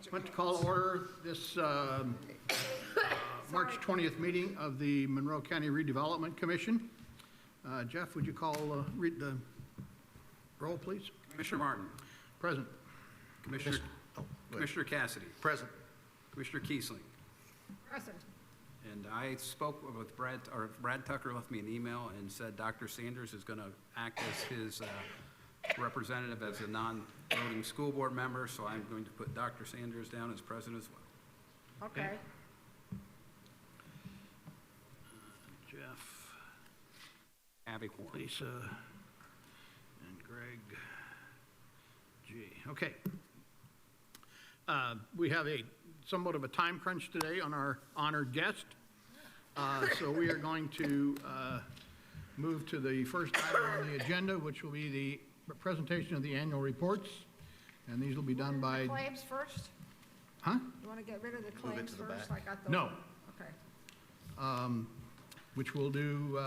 budget Want to cuts. call order this March 20th meeting of the Monroe County Redevelopment Commission. Jeff, would you call read the roll, please? Commissioner Martin. Present. Commissioner Cassidy. Present. Commissioner Kiesling. Present. And I spoke with Brad Tucker left me an email and said Dr. Sanders is going to act as his representative as a non-voting school board member, so I'm going to put Dr. Sanders down as president as well. Okay. Jeff, Abby Horn. Lisa, and Greg G. Okay. We have somewhat of a time crunch today on our honored guest. So we are going to move to the first item on the agenda, which will be the presentation of the annual reports. And these will be done by... Claims first? Huh? You want to get rid of the claims first? I got those. No. Okay. Which we'll do,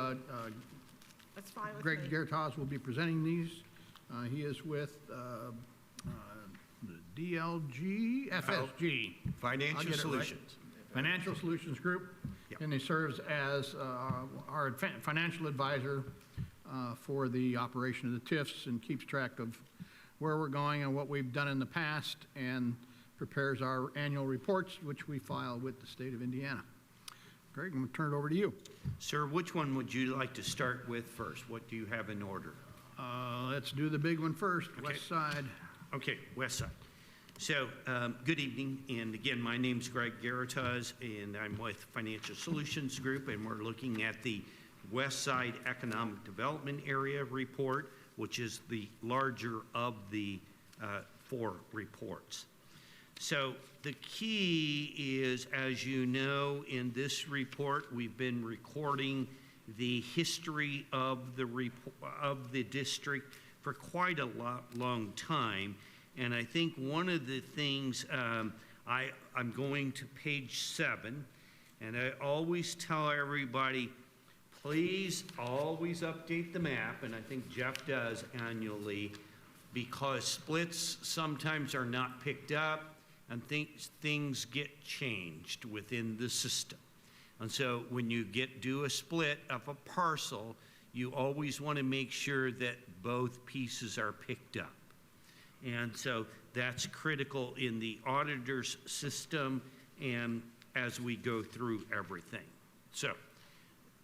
That's fine with Greg me. Gertaz will be presenting these. He is with the DLG, FSG. Financial Solutions. Financial Solutions Group. Yep. And he serves as our financial advisor for the operation of the TIFs and keeps track of where we're going and what we've done in the past and prepares our annual reports, which we file with the state of Indiana. Greg, I'm going to turn it over to you. Sir, which one would you like to start with first? What do you have in order? Let's do the big one first, Okay. West Side. Okay, West Side. So, good evening, and again, my name's Greg Gertaz, and I'm with Financial Solutions Group, and we're looking at the West Side Economic Development Area report, which is the larger of the 4 reports. So, the key is, as you know, in this report, we've been recording the history of the district for quite a long time. And I think one of the things, I'm going to page 7, and I always tell everybody, please always update the map, and I think Jeff does annually, because splits sometimes are not picked up, and things get changed within the system. And so when you do a split of a parcel, you always want to make sure that both pieces are picked up. And so that's critical in the auditor's system and as we go through everything. So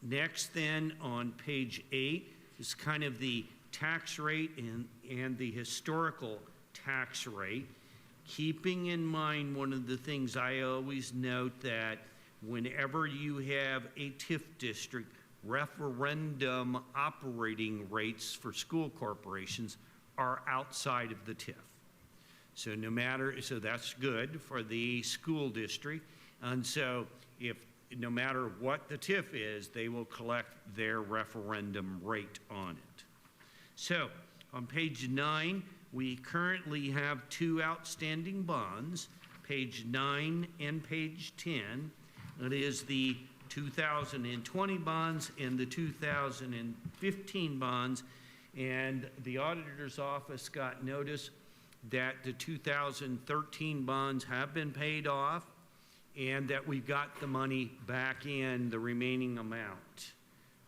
next then on page 8 is kind of the tax rate and the historical tax rate. Keeping in mind, one of the things I always note that whenever you have a TIF district, referendum operating rates for school corporations are outside of the TIF. So so that's good for the school district. And so no matter what the TIF is, they will collect their referendum rate on it. So on page 9, we currently have 2 outstanding bonds, page 9 and page 10. It is the 2020 bonds and the 2015 bonds. And the auditor's office got notice that the 2013 bonds have been paid off and that we've got the money back in, the remaining amount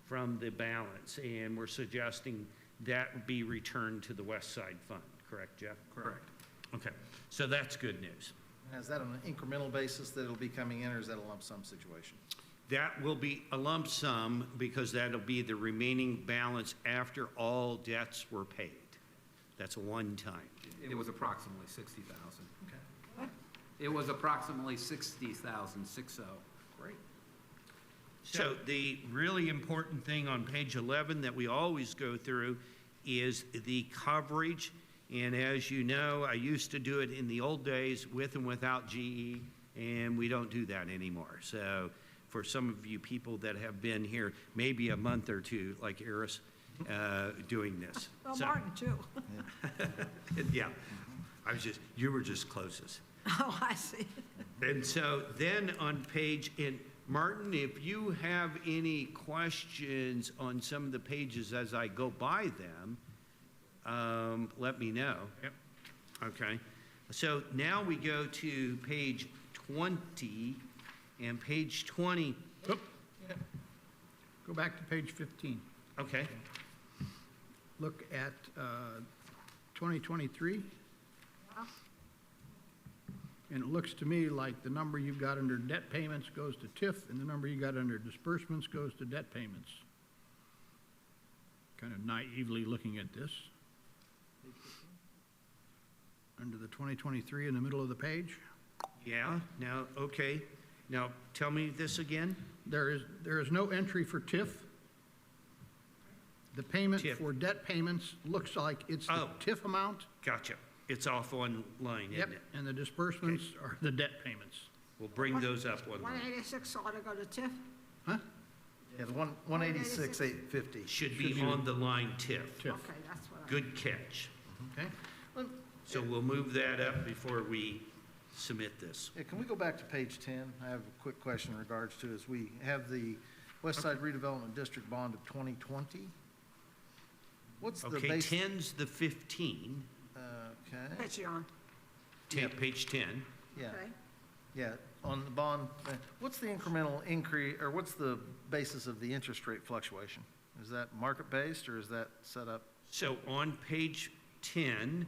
from the balance. And we're suggesting that be returned to the West Side Fund. Correct, Jeff? Correct. Okay, so that's good news. Is that on an incremental basis that it'll be coming in, or is that a lump sum situation? That will be a lump sum because that'll be the remaining balance after all debts were paid. That's a one-time. It was approximately 60,000. Okay. It was approximately 60,000, 60. Great. So the really important thing on page 11 that we always go through is the coverage. And as you know, I used to do it in the old days with and without GE, and we don't do that anymore. So for some of you people that have been here maybe a month or two, like Eris, doing this. Well, So- Martin, too. Yeah, you were just closest. Oh, I see. And so then on page, and Martin, if you have any questions on some of the pages as I go by them, let me know. Yep. Okay. So now we go to page 20, and page 20, Oop. Go back to page 15. okay, Look at 2023. And it looks to me like the number you've got under debt payments goes to TIF, and the number you got under disbursements goes to debt payments. Kind of naively looking at this. Under the 2023 in the middle of the page, yeah, now, okay. Now, tell me this again. there is no entry for TIF. The payment TIF. for debt payments looks like it's the Oh. TIF amount. Gotcha. It's off one line, Yep, isn't it? and the disbursements are the debt payments. We'll bring those up one line. 186 ought to go to TIF? Huh? Yeah, the 186, 850. Should be on the line TIF. TIF, Okay, that's what I... Good catch. okay? So we'll move that up before we submit this. Yeah, can we go back to page 10? I have a quick question in regards to, as we have the West Side Redevelopment District bond of 2020. What's the Okay, base? 10's the 15, Okay, Bet you on, page 10. yeah, okay? yeah, on the bond, what's the incremental increase, or what's the basis of the interest rate fluctuation? Is that market-based, or is that set up? So on page 10,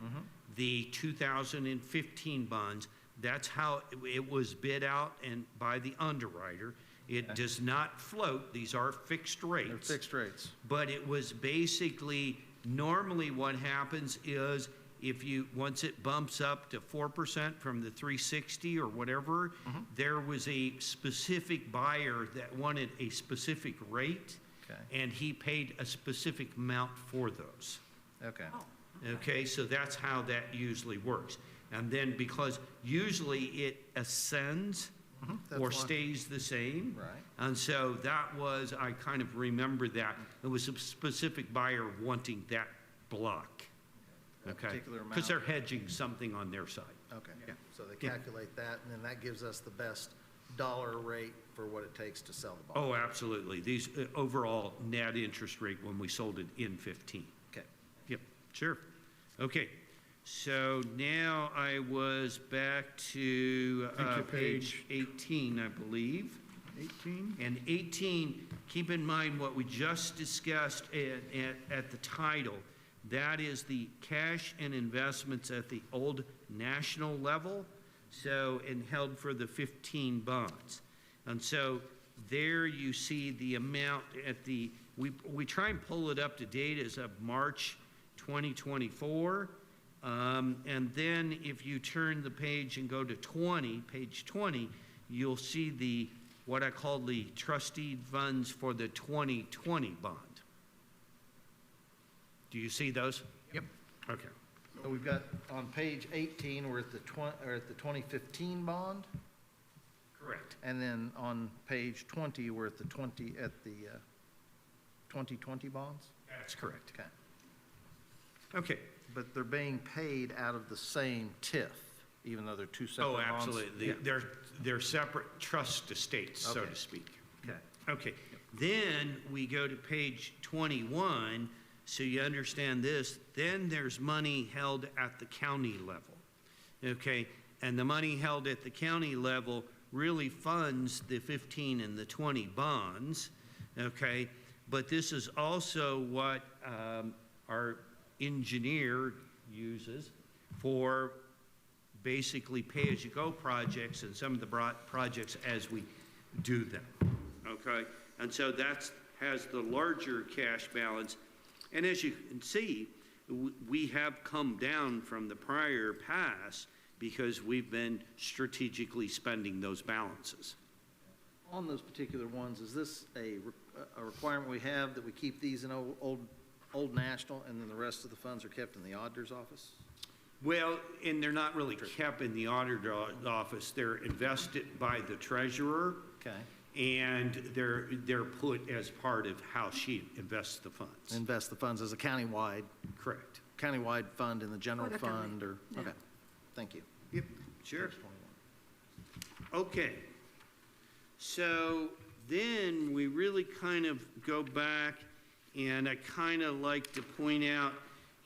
the 2015 bonds, that's how it was bid out and by the underwriter. It does not float. These are fixed rates. They're fixed rates. But it was basically, normally what happens is if you, once it bumps up to 4% from the 360 or whatever, there was a specific buyer that wanted a specific rate, Okay. and he paid a specific amount for those. Okay, Okay, so that's how that usually works. And then because usually it ascends That's or why. stays the same. Right. And so that was, I kind of remember that. It was a specific buyer wanting that block. That Okay? particular Because amount. they're hedging something on their side. okay. Yeah. So they calculate that, and then that gives us the best dollar rate for what it takes to sell the bond. Oh, absolutely. These overall net interest rate when we sold it in 15. Okay. Yep, sure. Okay, so now I was back to page 18, I believe. 18? And 18, keep in mind what we just discussed at the title. That is the cash and investments at the old national level, so, and held for the 15 bonds. And so there you see the amount at the, we try and pull it up to date as of March 2024. And then if you turn the page and go to 20, page 20, you'll see the, what I call the trustee funds for the 2020 bond. Do you see those? Yep. Okay. So we've got, on page 18, we're at the 2015 bond, Correct. and then on page 20, we're at the 2020 bonds? That's correct. Okay. Okay. But they're being paid out of the same TIF, even though they're two separate Oh, bonds? absolutely. Yeah. They're separate trust estates, so Okay. to speak. Okay. Okay. Then we go to page 21, so you understand this. Then there's money held at the county level. Okay? And the money held at the county level really funds the 15 and the 20 bonds. Okay? But this is also what our engineer uses for basically pay-as-you-go projects and some of the projects as we do them, okay? And so that has the larger cash balance. And as you can see, we have come down from the prior past because we've been strategically spending those balances. On those particular ones, is this a requirement we have that we keep these in Old National, and then the rest of the funds are kept in the auditor's office? Well, and they're not really kept in the auditor's office. They're invested by the treasurer. Okay. And they're put as part of how she invests the funds. Invest the funds as a countywide fund in the general For the county. fund, or, Yeah. okay, thank you. Yep, sure. Page 21. Okay. So then we really kind of go back, and I kind of like to point out,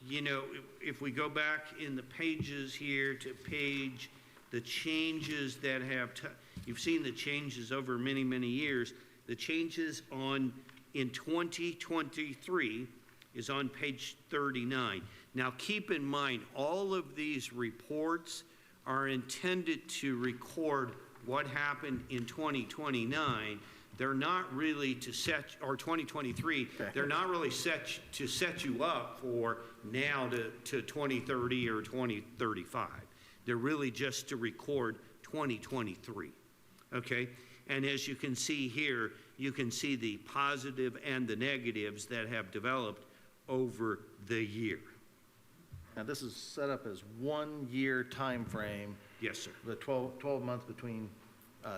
you know, if we go back in the pages here to page, the changes that have, you've seen the changes over many, many years. The changes in 2023 is on page 39. Now, keep in mind, all of these reports are intended to record what happened in 2029. They're not really to set, or 2023, they're not really to set you up for now to 2030 or 2035. They're really just to record 2023, okay? And as you can see here, you can see the positive and the negatives that have developed over the year. Now, this is set up as 1 year time frame, Yes, sir. the 12 months between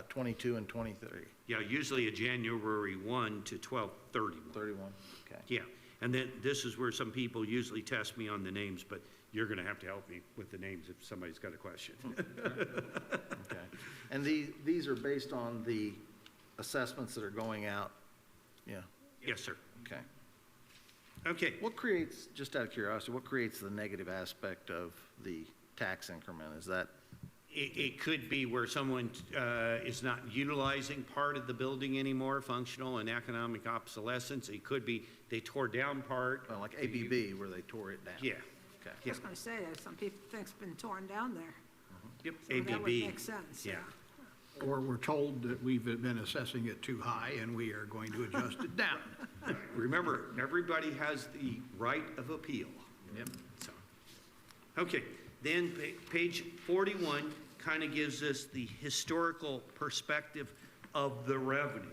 22 and 23, Yeah, usually a January 1 to 12/31. 31, okay. Yeah, and then this is where some people usually test me on the names, but you're going to have to help me with the names if somebody's got a question. Okay. And these are based on the assessments that are going out? Yeah, Yes, sir. okay. Okay. What creates, just out of curiosity, what creates the negative aspect of the tax increment? Is that, It could be where someone is not utilizing part of the building anymore, functional and economic obsolescence. It could be they tore down part. like ABB, where they tore it down? Yeah. Okay. I was gonna say, there's some people think it's been torn down there. Yep. So that would ABB. make sense, Yeah. Or we're told that we've been assessing it too high and we are going to adjust it down. Remember, everybody has the right of appeal. Yep. So, okay, then page 41 kind of gives us the historical perspective of the revenue.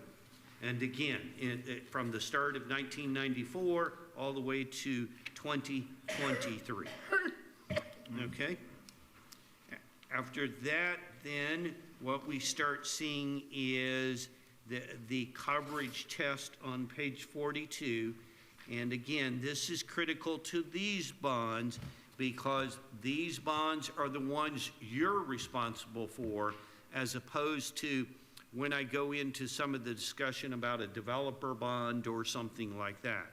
And again, from the start of 1994 all the way to 2023. Okay? After that, then, what we start seeing is the coverage test on page 42. And again, this is critical to these bonds because these bonds are the ones you're responsible for, as opposed to when I go into some of the discussion about a developer bond or something like that.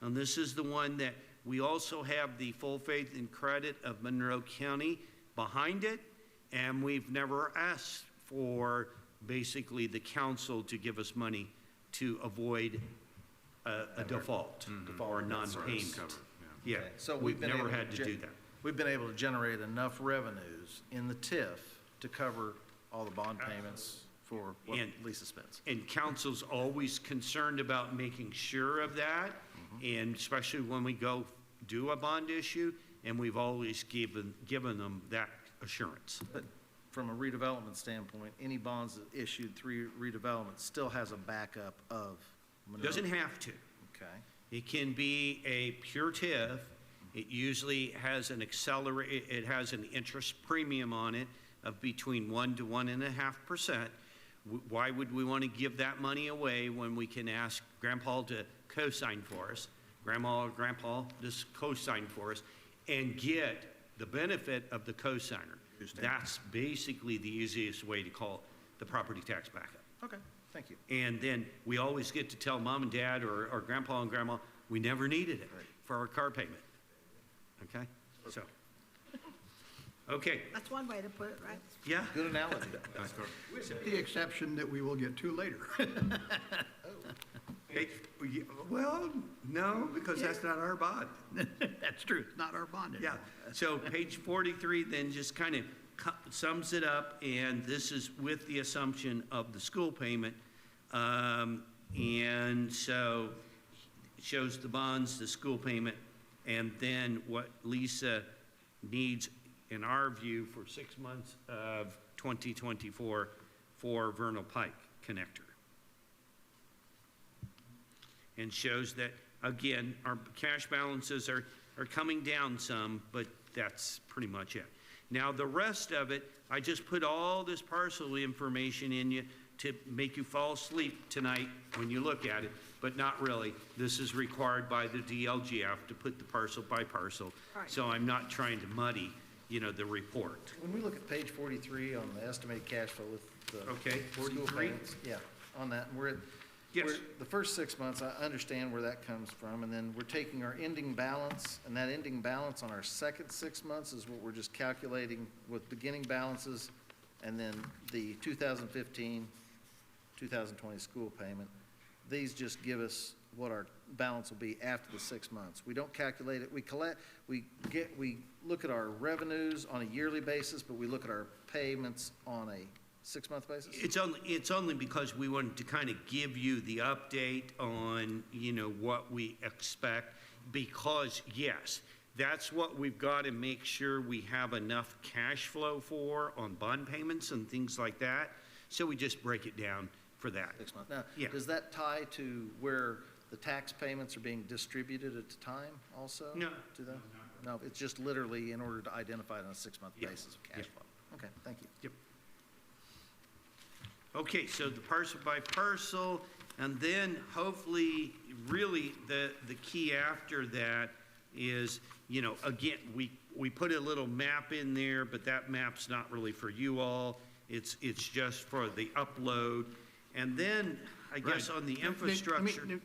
And this is the one that we also have the full faith and credit of Monroe County behind it, and we've never asked for basically the council to give us money to avoid a default or non-payment. Yeah, Okay, so we've been never able had to do that. We've been able to generate enough revenues in the TIF to cover all the bond payments for what And- Lisa spends. And council's always concerned about making sure of that, and especially when we go do a bond issue, and we've always given them that assurance. But from a redevelopment standpoint, any bonds that issued through redevelopment still has a backup of Monroe. Doesn't have to. Okay, It can be a pure TIF. It usually has it has an interest premium on it of between 1 to 1.5%. Why would we want to give that money away when we can ask Grandpa to co-sign for us, Grandma or Grandpa just co-sign for us, and get the benefit of the co-signer? That's basically the easiest way to call the property tax backup. okay, thank you. And then we always get to tell mom and dad or grandpa and grandma, we never needed it for our car payment. Okay? So, okay, That's one way to put it, right? yeah. Good analogy. With the exception that we will get to later. Hey, well, no, because that's not our bond. That's true, it's not our bond Yeah, anymore. so page 43 then just kind of sums it up, and this is with the assumption of the school payment. And so it shows the bonds, the school payment, and then what Lisa needs, in our view, for 6 months of 2024 for Vernal Pike connector. And shows that, again, our cash balances are coming down some, but that's pretty much it. Now, the rest of it, I just put all this parcel information in you to make you fall asleep tonight when you look at it, but not really. This is required by the DLGF to put the parcel by parcel. Right. So I'm not trying to muddy, the report. When we look at page 43 on the estimated cash flow with the Okay, school 43? payments, yeah, on that, and we're at Yes. The first 6 months, I understand where that comes from, and then we're taking our ending balance, and that ending balance on our second 6 months is what we're just calculating with beginning balances, and then the 2015, 2020 school payment. These just give us what our balance will be after the 6 months. We don't calculate it, we look at our revenues on a yearly basis, but we look at our payments on a 6-month basis? It's only because we wanted to kind of give you the update on, what we expect, because, yes, that's what we've got to make sure we have enough cash flow for on bond payments and things like that, so we just break it down for that. 6 months. Now, Yeah. does that tie to where the tax payments are being distributed at the time also? No. To that? No, it's just literally in order to identify it on a 6-month Yeah. basis of cash Yeah. flow. Okay, thank you. Yep. Okay, so the parcel by parcel, and then hopefully, really, the key after that is, again, we put a little map in there, but that map's not really for you all. It's just for the upload. And then, I guess, Right. on the Let me- infrastructure.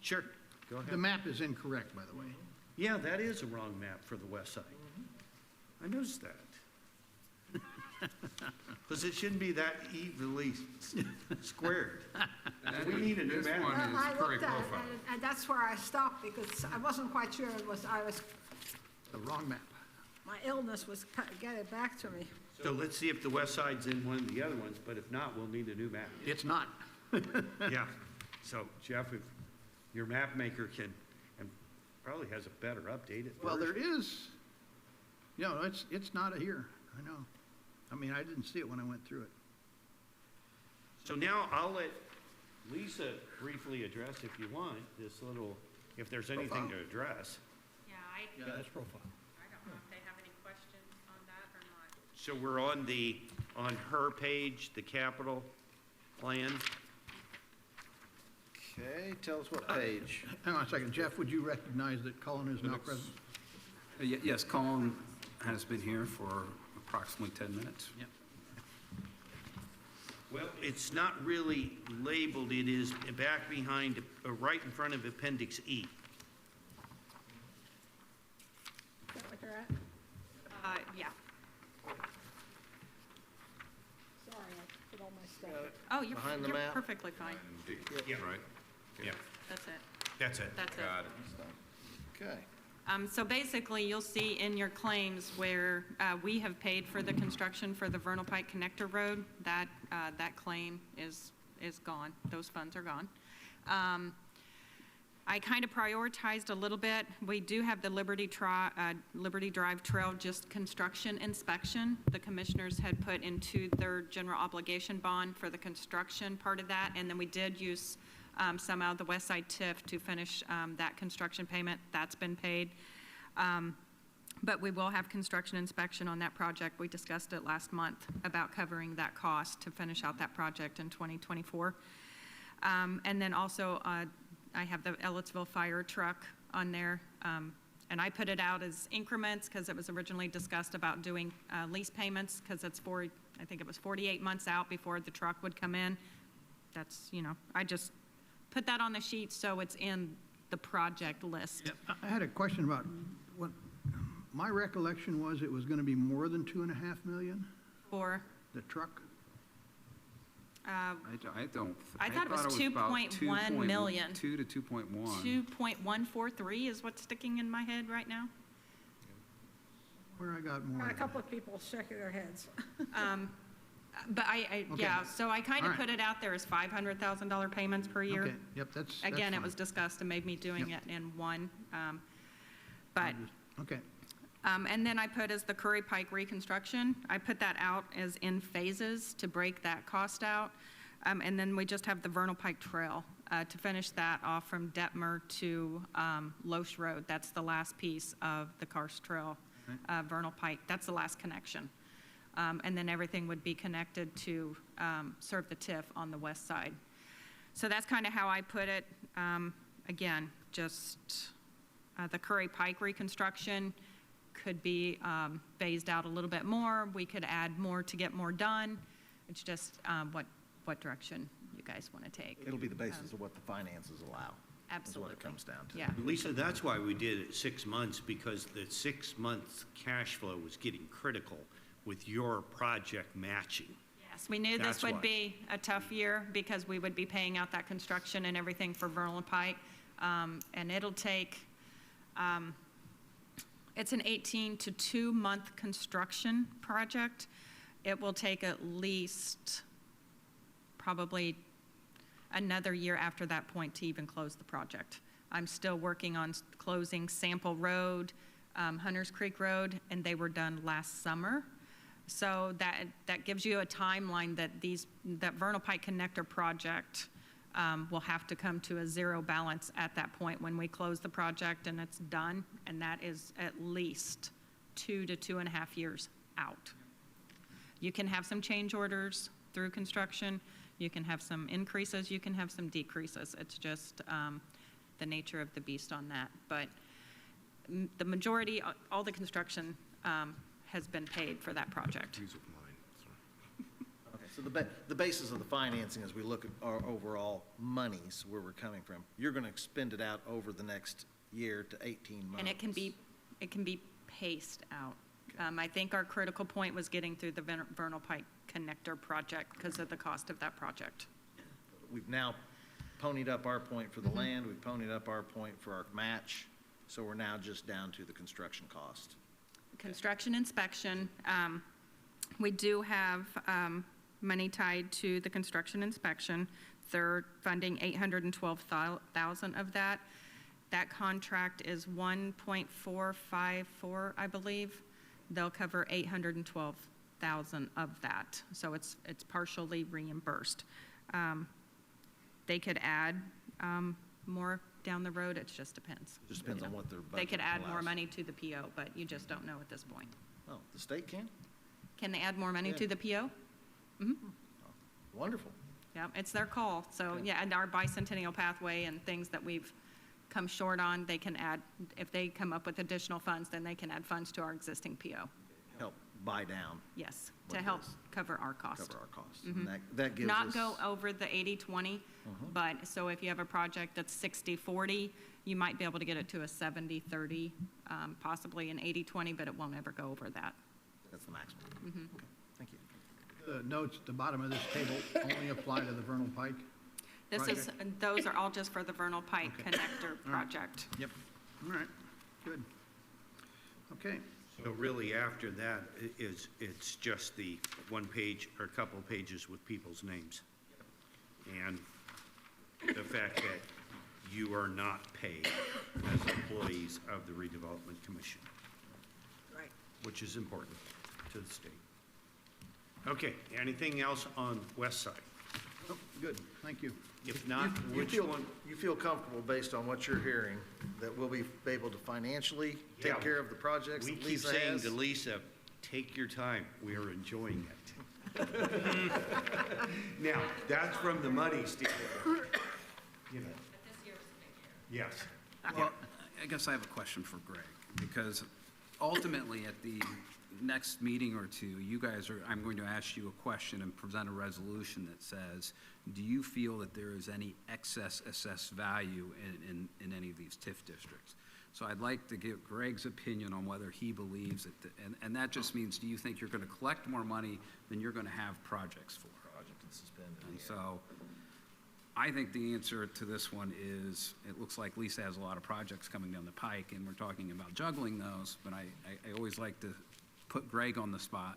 Sure, go ahead. The map is incorrect, by the way. Yeah, that is a wrong map for the west side. I noticed that. Because it shouldn't be that evenly squared. We need a new This map. one Well, I is Curry looked at it, profile. and that's where I stopped, because I wasn't quite sure The wrong map. my illness was getting it back to me. So let's see if the west side's in one of the other ones, but if not, we'll need a new map. It's not. Yeah. So Jeff, if your map maker can, and probably has a better updated Well, there version. is, it's not here, I know. I mean, I didn't see it when I went through it. So now I'll let Lisa briefly address, if you want, this little, if there's anything to address. Yeah, Yeah, that's profile. I don't know if they have any questions on that or not. So we're on her page, the capital plan. Okay, tell us what page. Hang on a second, Jeff, would you recognize that Cullen is now present? Yes, Colin has been here for approximately 10 minutes. Yeah. Well, it's not really labeled. It is back behind, right in front of Appendix E. Is that what you're at? Yeah. Sorry, I put all my stuff. Oh, Behind the you're map? perfectly fine. Yeah. Right? Yeah, That's it. that's it. That's it. Okay. So basically, you'll see in your claims where we have paid for the construction for the Vernal Pike Connector Road, that claim is gone. Those funds are gone. I kind of prioritized a little bit. We do have the Liberty Drive Trail just construction inspection. The commissioners had put into their general obligation bond for the construction part of that, and then we did use some out of the West Side TIF to finish that construction payment. That's been paid. But we will have construction inspection on that project. We discussed it last month about covering that cost to finish out that project in 2024. And then also, I have the Ellettsville fire truck on there. And I put it out as increments because it was originally discussed about doing lease payments, because it's I think it was 48 months out before the truck would come in. That's, I just put that on the sheet so it's in the project list. I had a question about what, my recollection was it was going to be more than 2.5 million, For, the truck? I thought it was about 2.1 million. 2 to 2.1. 2.143 is what's sticking in my head right now. Where I got more? Got a couple of people shaking their heads. But yeah, so I kind All of right. put it out there as $500,000 payments per year. Okay, yep, that's Again, it fine. was discussed and made me doing Yep. it in one. But, Okay, and then I put as the Curry Pike reconstruction, I put that out as in phases to break that cost out. And then we just have the Vernal Pike Trail to finish that off from Detmer to Loesch Road. That's the last piece of the Karst Trail, Vernal Pike. That's the last connection. And then everything would be connected to serve the TIF on the west side. So that's kind of how I put it. Again, just the Curry Pike reconstruction could be phased out a little bit more. We could add more to get more done. It's just what direction you guys want to take. It'll be the basis of what the finances allow. Is Absolutely. what it comes down to. Yeah. Lisa, that's why we did it 6 months, because the 6 months cash flow was getting critical with your project matching. Yes, we knew That's this would why. be a tough year because we would be paying out that construction and everything for Vernal Pike. And it'll take, it's an 18 to 2-month construction project. It will take at least probably another year after that point to even close the project. I'm still working on closing Sample Road, Hunters Creek Road, and they were done last summer. So that gives you a timeline that Vernal Pike Connector project will have to come to a zero balance at that point when we close the project and it's done, and that is at least 2 to 2.5 years out. You can have some change orders through construction, you can have some increases, you can have some decreases. It's just the nature of the beast on that. But the majority, all the construction has been paid for that project. Okay, so the basis of the financing, as we look at our overall monies, where we're coming from, you're going to expend it out over the next year to 18 months. And it can be paced out. I think our critical point was getting through the Vernal Pike Connector project because of the cost of that project. We've now ponied up our point for the land, we've ponied up our point for our match, so we're now just down to the construction cost. Construction inspection, we do have money tied to the construction inspection. They're funding $812,000 of that. That contract is 1.454, I believe. They'll cover $812,000 of that, so it's partially reimbursed. They could add more down the road, it just depends. Just depends on what their budget They could add more allows. money to the PO, but you just don't know at this point. Oh, the state can? Can they add more money Yeah. to the PO? Wonderful. Yeah, it's their call. So, Okay. yeah, and our bicentennial pathway and things that we've come short on, they can add, if they come up with additional funds, then they can add funds to our existing PO. Help buy down, Yes, What to it help is. cover our cost. cover our costs. And that gives us. Not go over the 80/20, but, so if you have a project that's 60/40, you might be able to get it to a 70/30, possibly an 80/20, but it won't ever go over that. That's the maximum. Okay, thank you. The notes at the bottom of this table only apply to the Vernal Pike? This is, those are all just for the Vernal Pike Connector project. Yep. All right, good. Okay, So really, after that, it's just the one page or a couple of pages with people's names. And the fact that you are not paid as employees of the Redevelopment Commission, Right. which is important to the state. Okay, anything else on West Side? oh, good, thank you. If not, You which feel- one? You feel comfortable, based on what you're hearing, that we'll be able to financially Yeah. take care of the projects We that keep Lisa saying has? to Lisa, take your time, we are enjoying it. Now, that's from the money standpoint. You know. Yes. Well, I guess I have a question for Greg, because ultimately, at the next meeting or two, I'm going to ask you a question and present a resolution that says, do you feel that there is any excess assessed value in any of these TIF districts? So I'd like to get Greg's opinion on whether he believes that, and that just means, do you think you're going to collect more money than you're going to have projects for? Project and suspended. And so, I think the answer to this one is, it looks like Lisa has a lot of projects coming down the pike, and we're talking about juggling those, but I always like to put Greg on the spot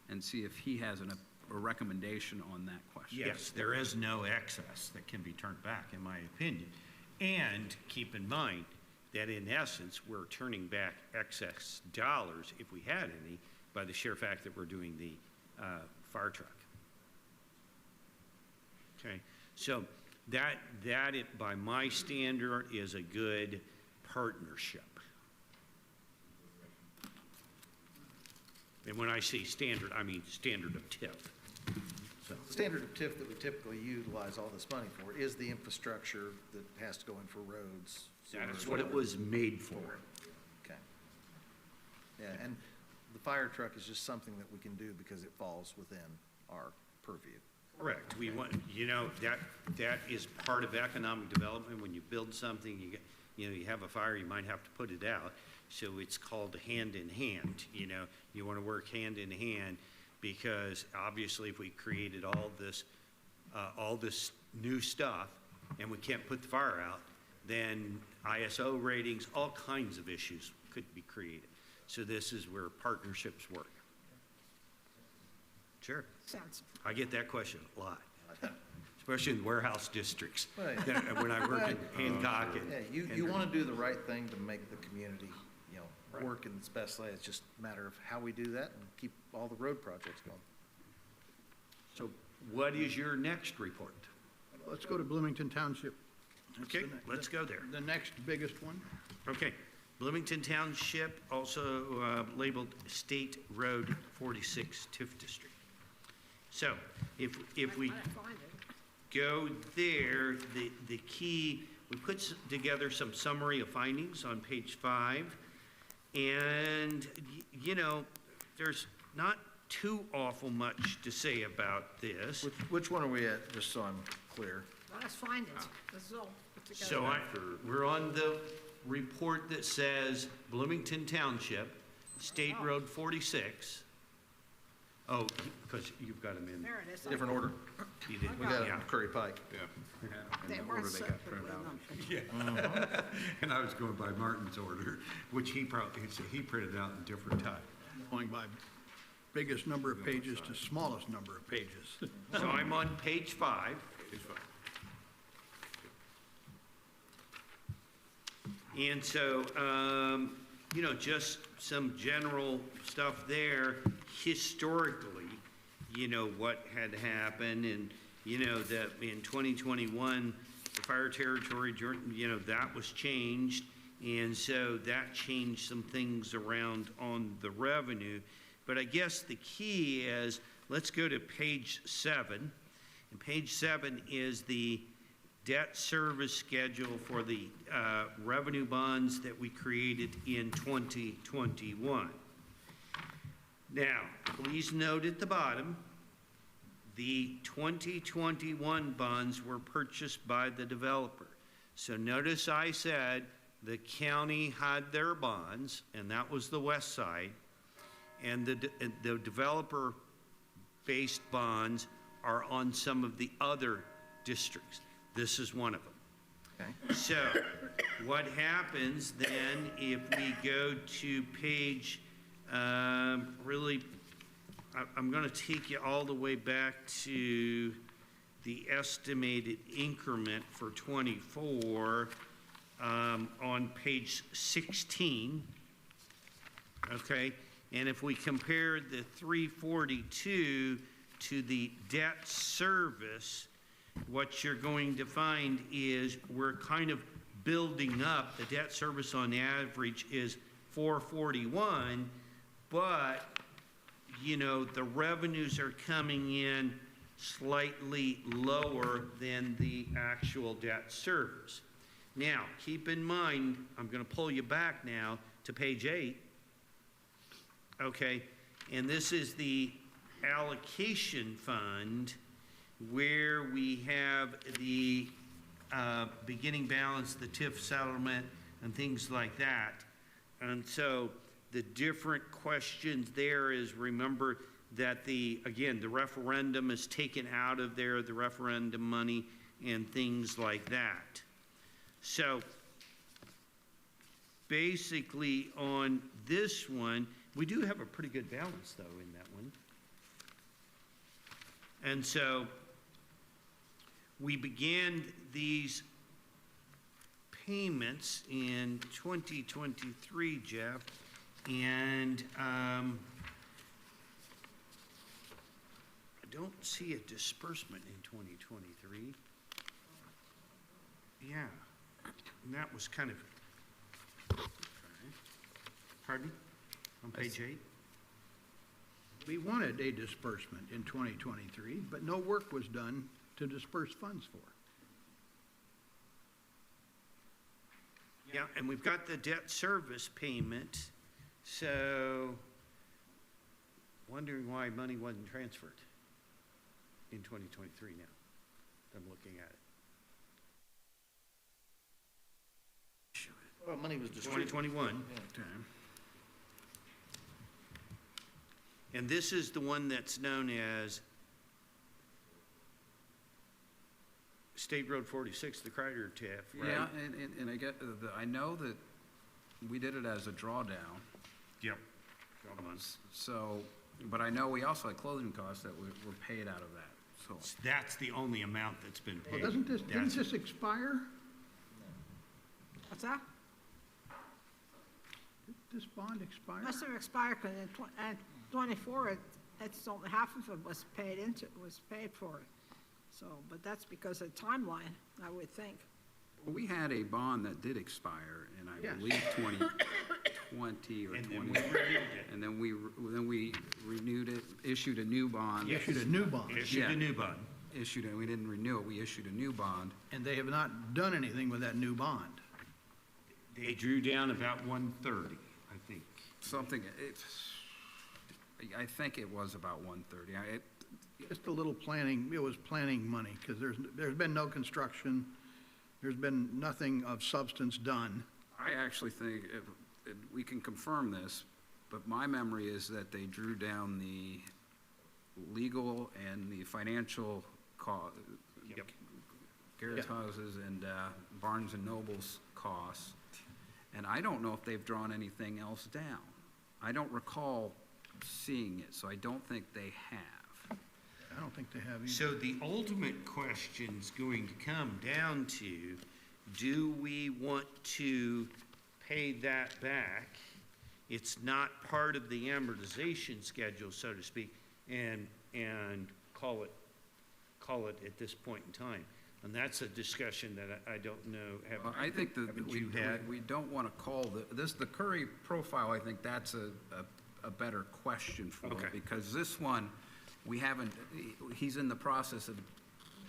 and see if he has a recommendation on that question. Yes, there is no excess that can be turned back, in my opinion. And keep in mind that in essence, we're turning back excess dollars, if we had any, by the sheer fact that we're doing the fire truck. Okay, so that by my standard, is a good partnership. And when I say standard, I mean standard of TIF. So, The standard of TIF that we typically utilize all this money for is the infrastructure that has to go in for roads. that's sewers, what it water. was made for. Okay. Yeah, and the fire truck is just something that we can do because it falls within our purview. Correct. we want, that is part of economic development. When you build something, you have a fire, you might have to put it out. So it's called hand in hand, you want to work hand in hand, because obviously if we created all this new stuff and we can't put the fire out, then ISO ratings, all kinds of issues could be created. So this is where partnerships work. Sure. Sounds, I get that question a lot, especially in warehouse districts. Right. When I work in Hancock and. Yeah, you want to do the right thing to make the community, work in its best way. It's just a matter of how we do that and keep all the road projects going. So what is your next report? Let's go to Bloomington Township. That's Okay, the let's go there. The next biggest one. Okay, Bloomington Township, also labeled State Road 46 TIF District. So if we I find it. go there, the key, we put together some summary of findings on page 5. And, there's not too awful much to say about this. Which one are we at, just so I'm clear? Let's find it. This is all put together. So we're on the report that says Bloomington Township, State Road 46. Oh, because you've got them in. There it is. Different order. You did, We got it yeah. on Curry Pike. They In the were order they got separately printed out. numbered. And I was going by Martin's order, which he printed out in different time. Going by biggest number of pages to smallest number of pages. So I'm on page 5. And so, just some general stuff there. Historically, what had happened, and, that in 2021, the fire territory, that was changed. And so that changed some things around on the revenue. But I guess the key is, let's go to page 7. And page 7 is the debt service schedule for the revenue bonds that we created in 2021. Now, please note at the bottom, the 2021 bonds were purchased by the developer. So notice I said the county had their bonds, and that was the west side, and the developer-based bonds are on some of the other districts. This is one of them. Okay. So what happens then if we go to page, I'm going to take you all the way back to the estimated increment for 24 on page 16. Okay, and if we compare the 342 to the debt service, what you're going to find is we're kind of building up. The debt service on average is 441, but the revenues are coming in slightly lower than the actual debt service. Now, keep in mind, I'm going to pull you back now to page 8. Okay, and this is the allocation fund, where we have the beginning balance, the TIF settlement, and things like that. And so the different questions there is, remember that again, the referendum is taken out of there, the referendum money, and things like that. So basically on this one, we do have a pretty good balance though in that one. And so we began these payments in 2023, Jeff, and I don't see a disbursement in 2023. Yeah, and that was kind of, pardon me, on page 8? We wanted a disbursement in 2023, but no work was done to disperse funds for. Yeah, and we've got the debt service payment, so wondering why money wasn't transferred. in 2023 now. I'm looking at it. Well, money was distributed. 2021. Yeah. And this is the one that's known as State Road 46, the Kreider TIF, right? Yeah, and I get, I know that we did it as a drawdown, Yep. so, but I know we also had closing costs that were paid out of that, so. That's the only amount that's been Well, paid. didn't That's- this expire? What's that? Did this bond expire? Must have expired, because in 24, it's only half of it was paid for. So, but that's because of the timeline, I would think. We had a bond that did expire in, I Yes. believe, 2020 or And then 20. we renewed it. And then we renewed it, issued a new bond. Issued a new bond, Issued Yeah. a new bond. Issued it, we didn't renew it, we issued a new bond. and they have not done anything with that new bond. They drew down about 130, I think. Something, I think it was about 130. Just a little planning, it was planning money, because there's been no construction, there's been nothing of substance done. I actually think, we can confirm this, but my memory is that they drew down the legal and the financial Yep. Garrett's houses and Barnes and Noble's costs. And I don't know if they've drawn anything else down. I don't recall seeing it, so I don't think they have. I don't think they have either. So the ultimate question's going to come down to, do we want to pay that back? It's not part of the amortization schedule, so to speak, and call it at this point in time. And that's a discussion that I don't know. Well, I think that haven't you had? we don't want to call the Curry profile, I think that's a better question for Okay. it. Because this one, we haven't, he's in the process of,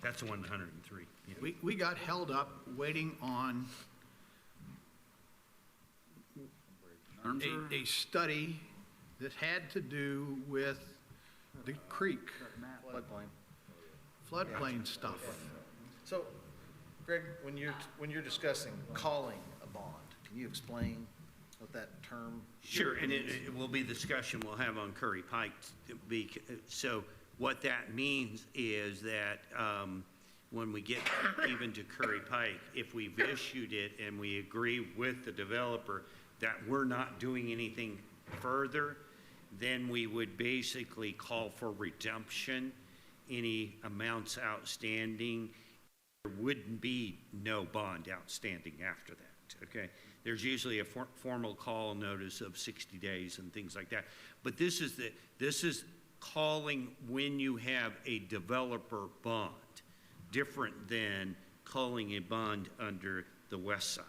That's 103. Yeah. We got held up waiting on terms are- a study that had to do with the creek, floodplain stuff. So, Greg, when you're discussing calling a bond, can you explain what that term? Sure, and it will be the discussion we'll have on Curry Pike. So what that means is that when we get even to Curry Pike, if we've issued it and we agree with the developer that we're not doing anything further, then we would basically call for redemption, any amounts outstanding. There wouldn't be no bond outstanding after that, okay? There's usually a formal call notice of 60 days and things like that. But this is calling when you have a developer bond, different than calling a bond under the west side.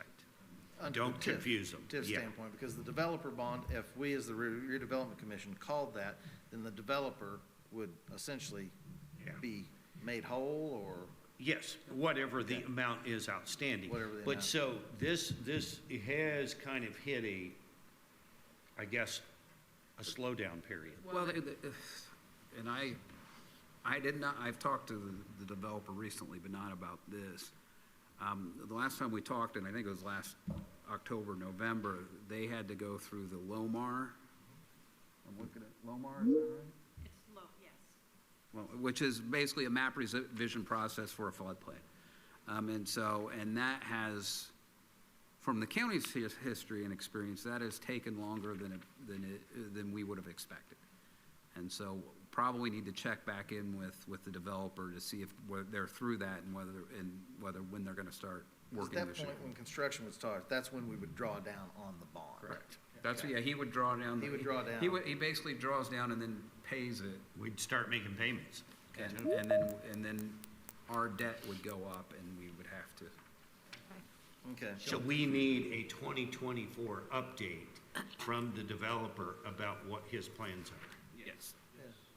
Under Don't the TIF confuse them. TIF Yeah. standpoint, because the developer bond, if we as the redevelopment commission called that, then the developer would essentially Yeah. be made whole, or? Yes, whatever the Okay. amount is outstanding. Whatever the But amount. so this has kind of hit I guess, a slowdown period. well, and I did not, I've talked to the developer recently, but not about this. The last time we talked, and I think it was last October, November, they had to go through the LOMAR. I'm looking at LOMAR, is that right? It's low, yes. Well, which is basically a map revision process for a floodplain. And that has, from the county's history and experience, that has taken longer than we would have expected. And so probably need to check back in with the developer to see if they're through that and when they're going to start working At this that year. point, when construction would start, that's when we would draw down on the bond. Correct. That's, yeah, he would draw down. He would draw down. He basically draws down and then pays it. We'd start making payments. And then our debt would go up and we would have to. Okay. So we need a 2024 update from the developer about what his plans are. Yes.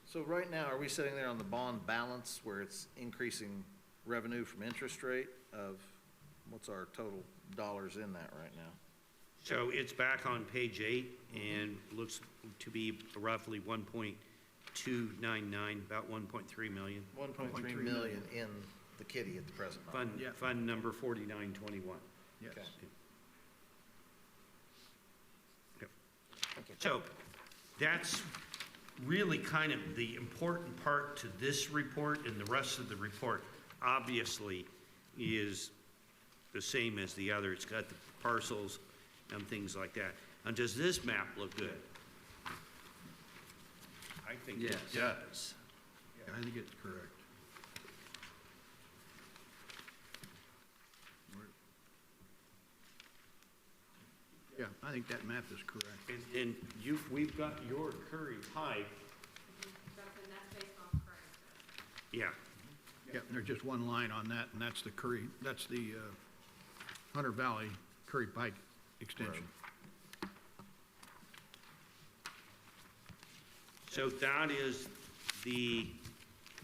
So right now, are we sitting there on the bond balance where it's increasing revenue from interest rate of, what's our total dollars in that right now? So it's back on page 8 and looks to be roughly 299, about 1.3 million. 1.3 million in the kitty at the present moment. Fund, Yeah. fund number 4921. Yes. Okay. Yep. So that's really kind of the important part to this report, and the rest of the report obviously is the same as the other. It's got the parcels and things like that. And does this map look good? I think it Yes. does. Yeah, I think it's correct. Yeah, I think that map is correct. And we've got your Curry Pike. Yeah, Yeah, and there's just one line on that, and that's the Hunter Valley Curry Pike extension. so that is the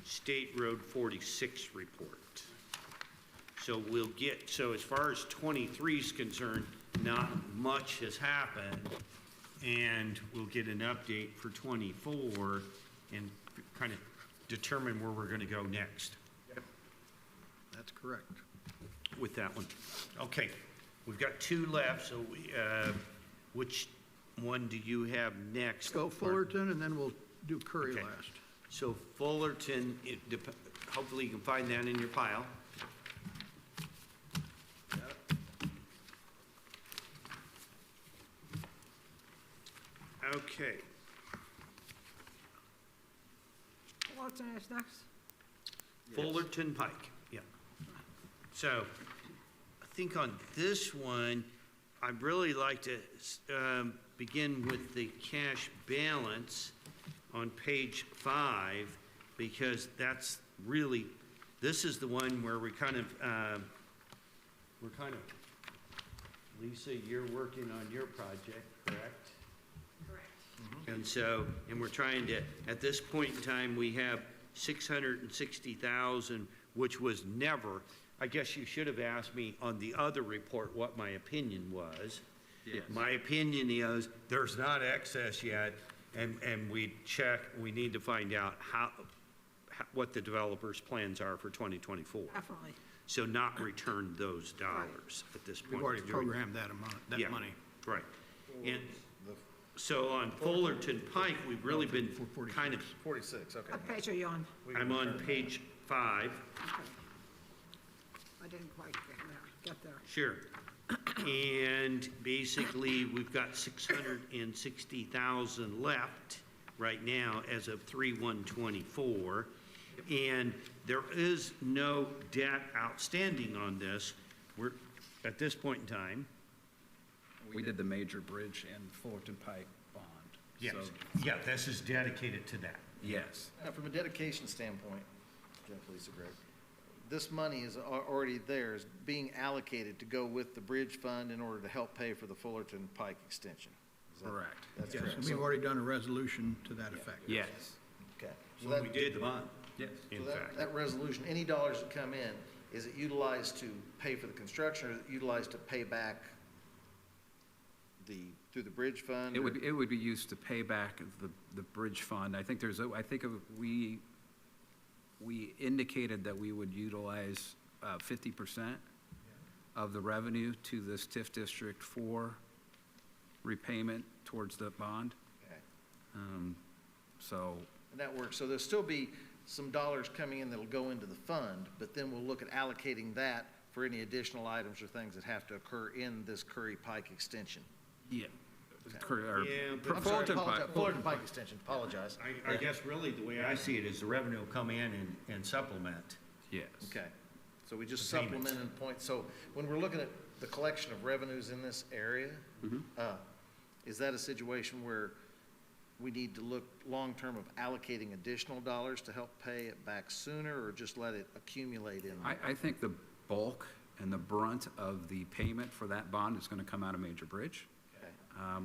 State Road 46 report. So so as far as 23 is concerned, not much has happened, and we'll get an update for 24 and kind of determine where we're gonna go next That's correct. with that one. Okay, we've got two left, so which one do you have next? Let's go Fullerton, and then we'll do Curry Okay. last. So Fullerton, hopefully you can find that in your pile. Okay, What's next? Fullerton Pike, yeah. So, I think on this one, I'd really like to begin with the cash balance on page 5, because that's really, this is the one where we're kind of, Lisa, you're working on your project, correct? And so, and we're trying to, at this point in time, we have 660,000, which was never, I guess you should have asked me on the other report what my opinion was. Yes. My opinion is, there's not excess yet, and we need to find out what the developer's plans are for 2024. Definitely. So not return those dollars at this point. We've already programmed that amount, Yeah, that money. Right. And so on Fullerton Pike, we've really been kind of, 46, okay. What page are you on? I'm on page 5, Okay. I didn't quite get there. sure. And basically, we've got 660,000 left right now as of 3/1/24. And there is no debt outstanding on this. We're, at this point in time, We did the major bridge and Fullerton Pike bond. yes, So, yeah, this is dedicated to that. yes. Now, from a dedication standpoint, Jeff, Lisa, Greg, this money is already there, is being allocated to go with the bridge fund in order to help pay for the Fullerton Pike extension. Is that- Correct. That's Yes, correct. and we've already done a resolution to that effect. Yes. Okay. So When that- we did the bond, Yes. in So fact. that resolution, any dollars that come in, is it utilized to pay for the construction, or is it utilized to pay back through the bridge fund? It would be used to pay back the bridge fund. I think we indicated that we would utilize 50% of the revenue to this TIF district for repayment towards the bond. Okay. So, And that works, so there'll still be some dollars coming in that'll go into the fund, but then we'll look at allocating that for any additional items or things that have to occur in this Curry Pike extension. yeah. Yeah, but- I'm sorry, Fullerton apologize, Pike. Fullerton Pike extension, apologize. I guess really the way I see it is the revenue will come in and supplement. Yes. Okay, so we just The payments. supplement and point, so when we're looking at the collection of revenues in this area, is that a situation where we need to look long-term of allocating additional dollars to help pay it back sooner, or just let it accumulate in? I think the bulk and the brunt of the payment for that bond is going to come out of Major Bridge. Okay.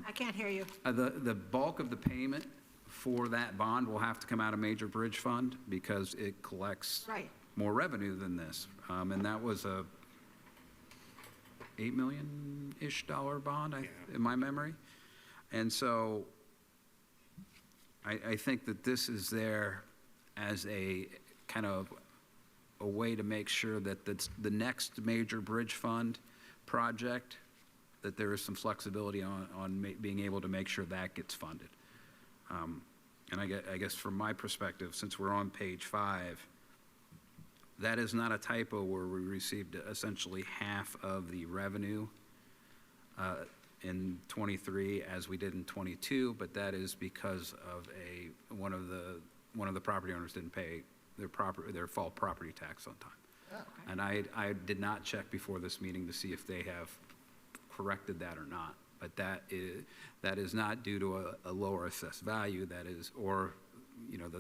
I can't hear you. The bulk of the payment for that bond will have to come out of Major Bridge Fund because it collects Right. more revenue than this. And that was a $8 million-ish bond, in my memory. And so I think that this is there as a kind of a way to make sure that the next major bridge fund project, that there is some flexibility on being able to make sure that gets funded. And I guess from my perspective, since we're on page 5, that is not a typo where we received essentially half of the revenue in '23 as we did in '22, but that is because of one of the property owners didn't pay their fall property tax on time. Oh. And I did not check before this meeting to see if they have corrected that or not, but that is not due to a lower assessed value. That is, or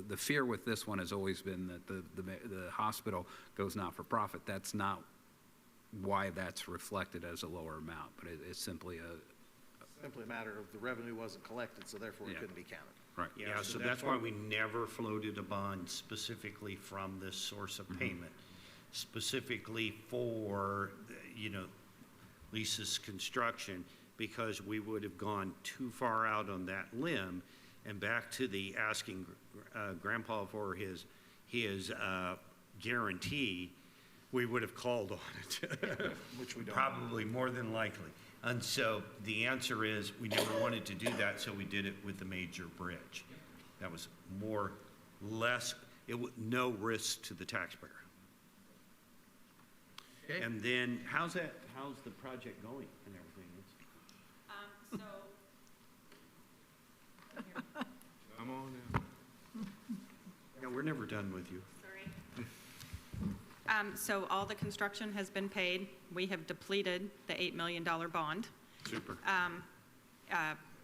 the fear with this one has always been that the hospital goes not for profit. That's not why that's reflected as a lower amount, but it's simply Simply a matter of the revenue wasn't collected, so therefore it Yeah. couldn't be counted. right. Yeah, so that's why we never floated a bond specifically from this source of payment, specifically for, Lisa's construction, because we would have gone too far out on that limb and back to the asking Grandpa for his guarantee, we would have called on it. Which we don't. Probably more than likely. And so the answer is, we never wanted to do that, so we did it with the major bridge. That was no risk to the taxpayer. Okay. And then, how's the project going and everything? Come on now. Yeah, we're never done with you. So all the construction has been paid. We have depleted the $8 million bond. Super.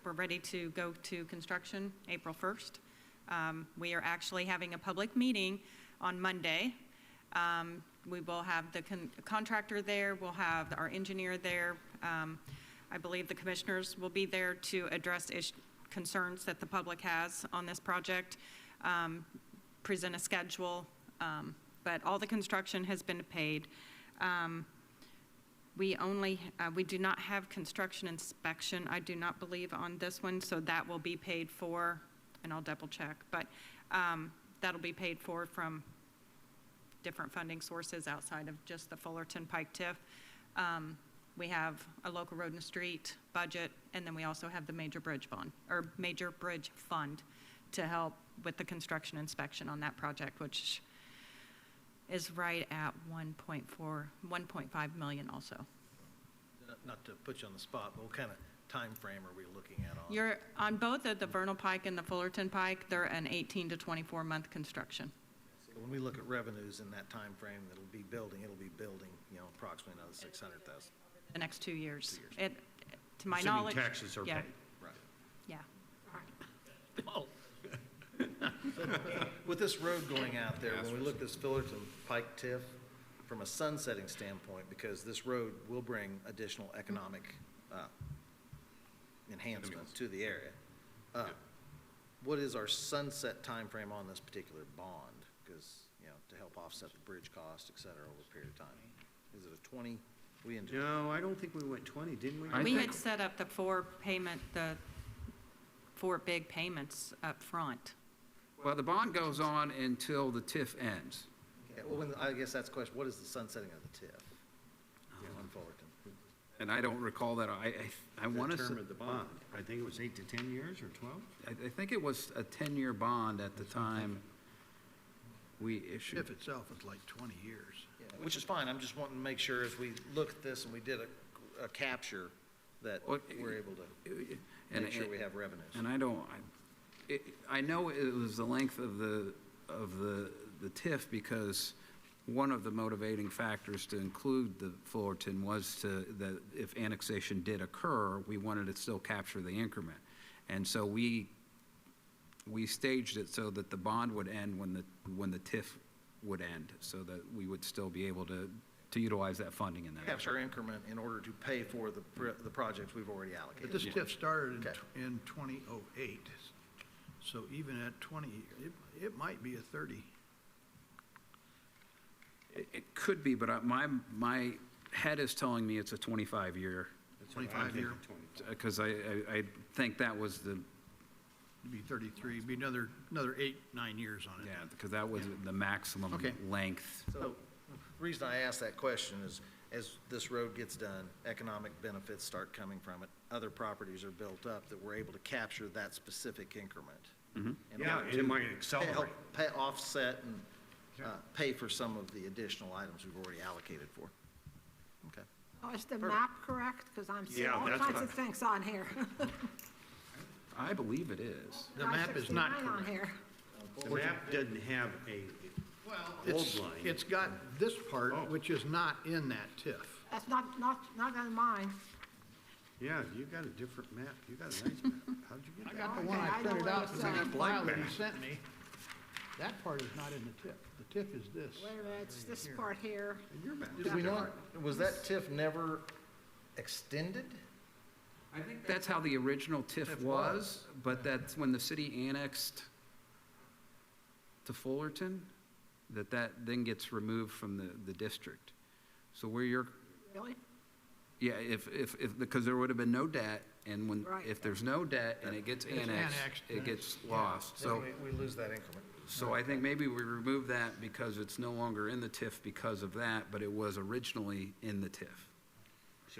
We're ready to go to construction April 1st. We are actually having a public meeting on Monday. We will have the contractor there, we'll have our engineer there. I believe the commissioners will be there to address concerns that the public has on this project, present a schedule, but all the construction has been paid. We do not have construction inspection, I do not believe, on this one, so that will be paid for, and I'll double check, but that'll be paid for from different funding sources outside of just the Fullerton Pike TIF. We have a local road and street budget, and then we also have the major bridge fund to help with the construction inspection on that project, which is right at 1.5 million also. Not to put you on the spot, but what kind of time frame are we looking at on? You're on both of the Vernal Pike and the Fullerton Pike, they're an 18 to 24 month construction. So when we look at revenues in that time frame, it'll be building, approximately another 600,000. The next 2 years. 2 years. To my Assuming knowledge. taxes are yeah, paid. Right. Yeah. With this road going out there, when we look at this Fullerton Pike TIF, from a sunsetting standpoint, because this road will bring additional economic enhancement to the area, what is our sunset timeframe on this particular bond? Because, to help offset the bridge cost, et cetera, over a period of time. Is it a 20? No, I don't think we went 20, didn't we? We had set up the four big payments up front. Well, the bond goes on until the TIF ends. Okay, well, I guess that's the question. What is the sunsetting of the TIF on Fullerton? And I don't recall that. I want The to term of the bond, I think it was 8 to 10 years or 12? I think it was a 10-year bond at the time we issued. TIF itself is like 20 years. Yeah, which is fine. I'm just wanting to make sure as we look at this and we did a capture that Well, we're able to and- make sure we have revenues. And I know it was the length of the TIF because one of the motivating factors to include the Fullerton was that if annexation did occur, we wanted to still capture the increment. And so we staged it so that the bond would end when the TIF would end, so that we would still be able to utilize that funding in that. Capture increment in order to pay for the projects we've already allocated. But this TIF started Okay. in 2008, so even at 20, it might be a 30. It could be, but my head is telling me it's a 25-year, 25 year. because I think that was It'd be 33, it'd be another 8, 9 years on it. Yeah, because that was the maximum Okay. length. So, the reason I asked that question is, as this road gets done, economic benefits start coming from it. Other properties are built up that we're able to capture that specific increment. In Yeah, order it to might help accelerate. Pay, offset and, pay for some of the additional items we've already allocated for. Okay. Oh, is the map correct? Because I'm seeing Yeah, all that's kinds what of things on here. I believe it is. The map is not 69 on correct. here. The map doesn't have a It's, old line. it's got this part, Oh. which is not in that TIF. That's not on mine. Yeah, you got a different map. You got a nice map. How'd you get I that? got the Okay, one I I know printed what out you're from that saying. file that he Black sent me. That part is not in the TIF. The TIF is this. Wait a minute, it's this part here. Your map. Do we know, was that TIF never extended? I think that's how the original TIF was, but that's when the city annexed to Fullerton, that then gets removed from the district. So where you're, Really? yeah, if, because there would have been no debt, and when, Right. if there's no debt and it gets annexed, annexed, it gets yeah. lost. Then So, we lose that increment. so I think maybe we remove that because it's no longer in the TIF because of that, but it was originally in the TIF.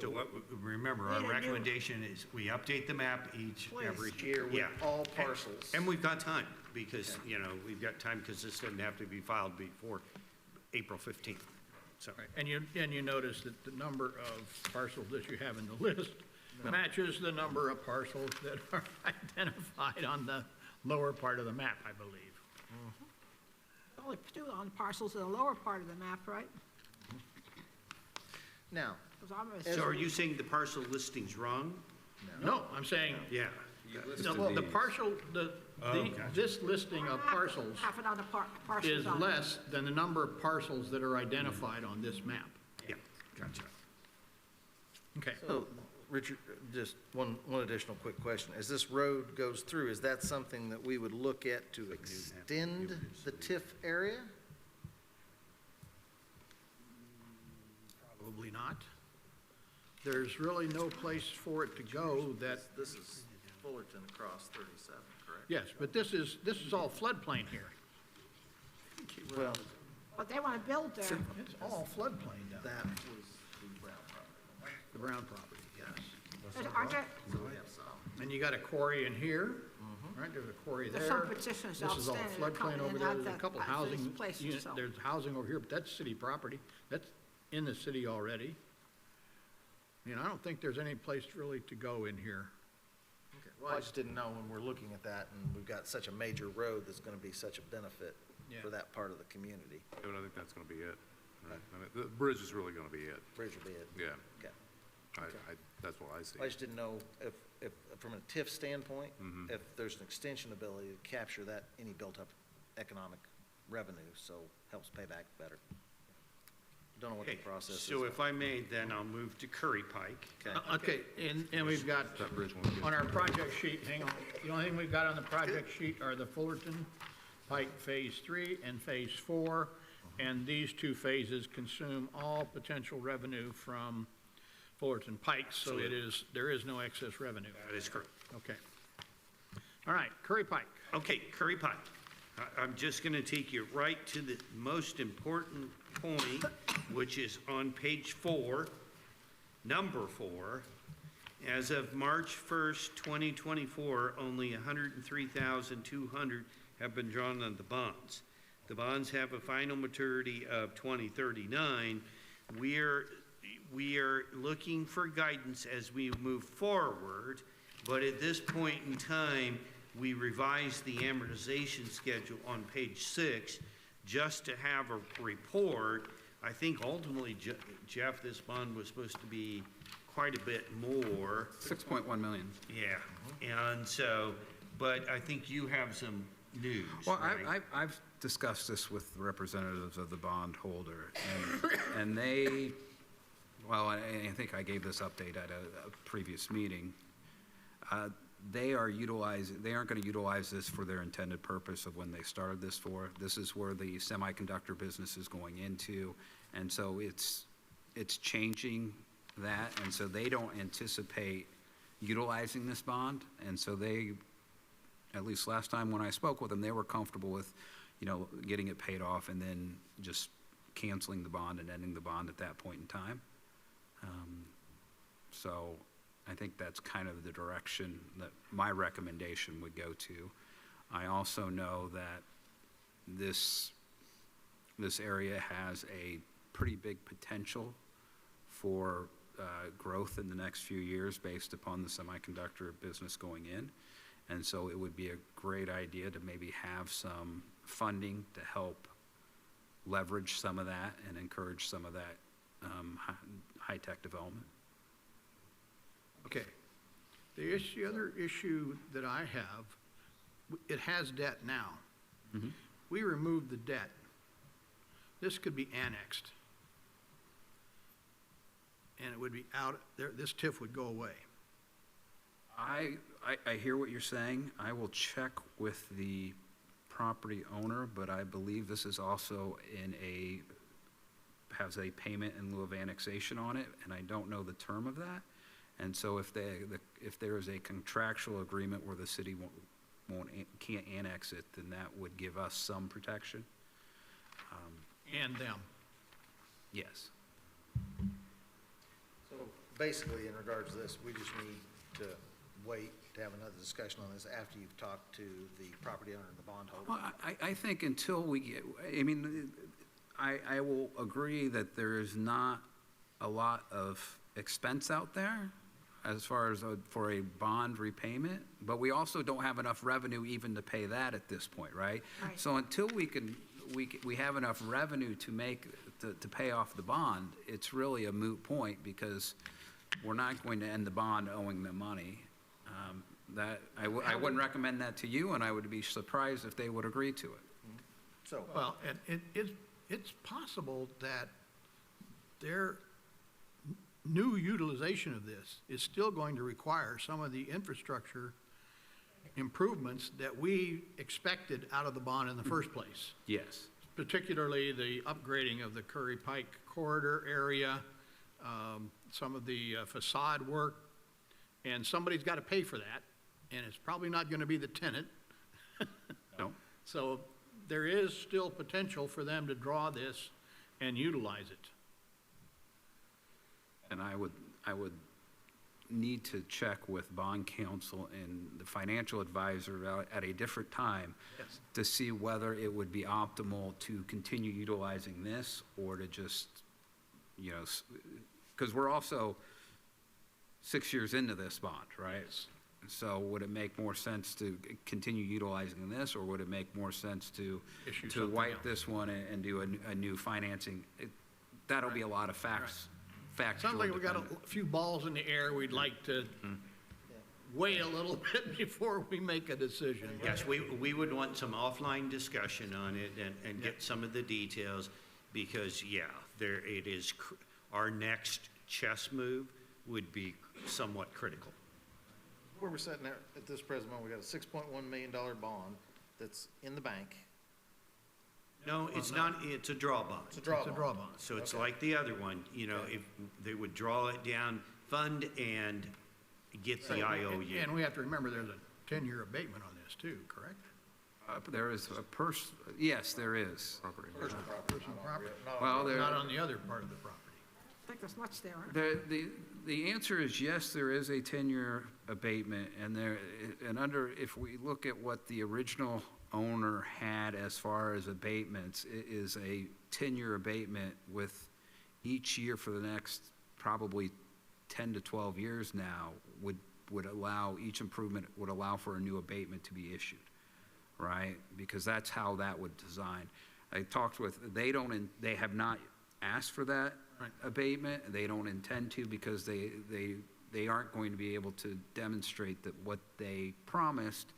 So what, remember, our Need a new- recommendation is we update the map every Please. year. With Yeah. all parcels. And we've got time, because, you know, we've got time, because this doesn't have to be filed before April 15th. So, And you notice that the number of parcels that you have in the list matches the number of parcels that are identified on the lower part of the map, I believe. Only two on parcels in the lower part of the map, right? Now, 'Cause I'm so are you saying the parcel listing's wrong? No, I'm saying, Yeah. the partial, Okay. this listing of parcels Half it on the parcels is on. less than the number of parcels that are identified on this map. Yeah, gotcha. Okay. so, Richard, just one additional quick question. As this road goes through, is that something that we would look at to extend the TIF area? Probably not. There's really no place for it to go that, This is Fullerton across 37, correct? yes, but this is all floodplain here. Well, But they want to build there. It's all floodplain down there. that was the Brown property. The Brown property, yes. Aren't there, So we have some. And you got a quarry in here, right, there's a quarry there. There's some petitions This is all outstanding. They're floodplain coming over in there, at there's a that- couple at housing, these places, unit- so. there's housing over here, but that's city property, that's in the city already. You know, I don't think there's any place really to go in here. Okay. Well, I just didn't know when we're looking at that, and we've got such a major road that's gonna be such a benefit Yeah. for that part of the community. Yeah, but I think that's gonna be it. Right. I mean, the bridge is really gonna be it. Bridge will be it. Yeah, Okay. that's what I see. I just didn't know if, from a TIF standpoint, Mhm. if there's an extension ability to capture that, any built-up economic revenue, so helps pay back better. Don't know what the Okay, process is. so if I may, then I'll move to Curry Pike. Okay. Okay, and we've got, That bridge won't get. on our project sheet, hang on, the only thing we've got on the project sheet are the Fullerton Pike Phase 3 and Phase 4, and these two phases consume all potential revenue from Fullerton Pike, so there is no excess revenue. That is correct. Okay. All right, Curry Pike. Okay, Curry Pike. I'm just going to take you right to the most important point, which is on page 4, number 4. As of March 1st, 2024, only $103,200 have been drawn on the bonds. The bonds have a final maturity of 2039. We are looking for guidance as we move forward, but at this point in time, we revised the amortization schedule on page 6 just to have a report. I think ultimately, Jeff, this bond was supposed to be quite a bit more. 6.1 million. Yeah, and so, but I think you have some news, Well, right? I've discussed this with the representatives of the bondholder, and they, well, I think I gave this update at a previous meeting. They aren't going to utilize this for their intended purpose of when they started this for. This is where the semiconductor business is going into, and so it's changing that, and so they don't anticipate utilizing this bond, and so they at least last time when I spoke with them, they were comfortable with, getting it paid off and then just canceling the bond and ending the bond at that point in time. So I think that's kind of the direction that my recommendation would go to. I also know that this area has a pretty big potential for growth in the next few years based upon the semiconductor business going in. And so it would be a great idea to maybe have some funding to help leverage some of that and encourage some of that high-tech development. Okay. The other issue that I have, it has debt now. Mm-hmm. We removed the debt. This could be annexed. And it would be out, there. This TIF would go away. I hear what you're saying. I will check with the property owner, but I believe this is also has a payment in lieu of annexation on it, and I don't know the term of that. And so if there is a contractual agreement where the city can't annex it, then that would give us some protection. And them. Yes. So basically, in regards to this, we just need to wait to have another discussion on this after you've talked to the property owner and the bondholder. Well, I think until we get, I will agree that there is not a lot of expense out there as far as for a bond repayment, but we also don't have enough revenue even to pay that at this point, right? Right. So until we have enough revenue to pay off the bond, it's really a moot point because we're not going to end the bond owing them money. I wouldn't recommend that to you, and I would be surprised if they would agree to it. So, Well, and it's possible that their new utilization of this is still going to require some of the infrastructure improvements that we expected out of the bond in the first place, Yes. particularly the upgrading of the Curry Pike corridor area, some of the facade work, and somebody's got to pay for that, and it's probably not going to be the tenant. No. So there is still potential for them to draw this and utilize it. And I would need to check with bond counsel and the financial advisor at a different time Yes. to see whether it would be optimal to continue utilizing this or to just, because we're also 6 years into this bond, right? So would it make more sense to continue utilizing this, or would it make more sense to Issue something wipe else. this one and do a new financing? That'll be a lot of facts. Sounds like we got a dependent. few balls in the air we'd like to weigh a little bit before we make a decision. Yes, we would want some offline discussion on it and get some of the details, because, it is, our next chess move would be somewhat critical. Where we're sitting there at this present moment, we got a $6.1 million bond that's in the bank. No, it's not, it's a draw bond. It's a draw It's a bond. draw bond. So it's like the other one, if they would draw it down, fund, and get the IOU. And we have to remember there's a 10-year abatement on this too, correct? There is yes, there is. Personal property. Personal property. Well, there, Not on the other part of the property. I think there's much there. the answer is yes, there is a 10-year abatement, and if we look at what the original owner had as far as abatements, it is a 10-year abatement with each year for the next probably 10 to 12 years now would allow, each improvement would allow for a new abatement to be issued, right? Because that's how that would design. I talked with, they have not asked for that abatement. They don't intend to, because they aren't going to be able to demonstrate that what they promised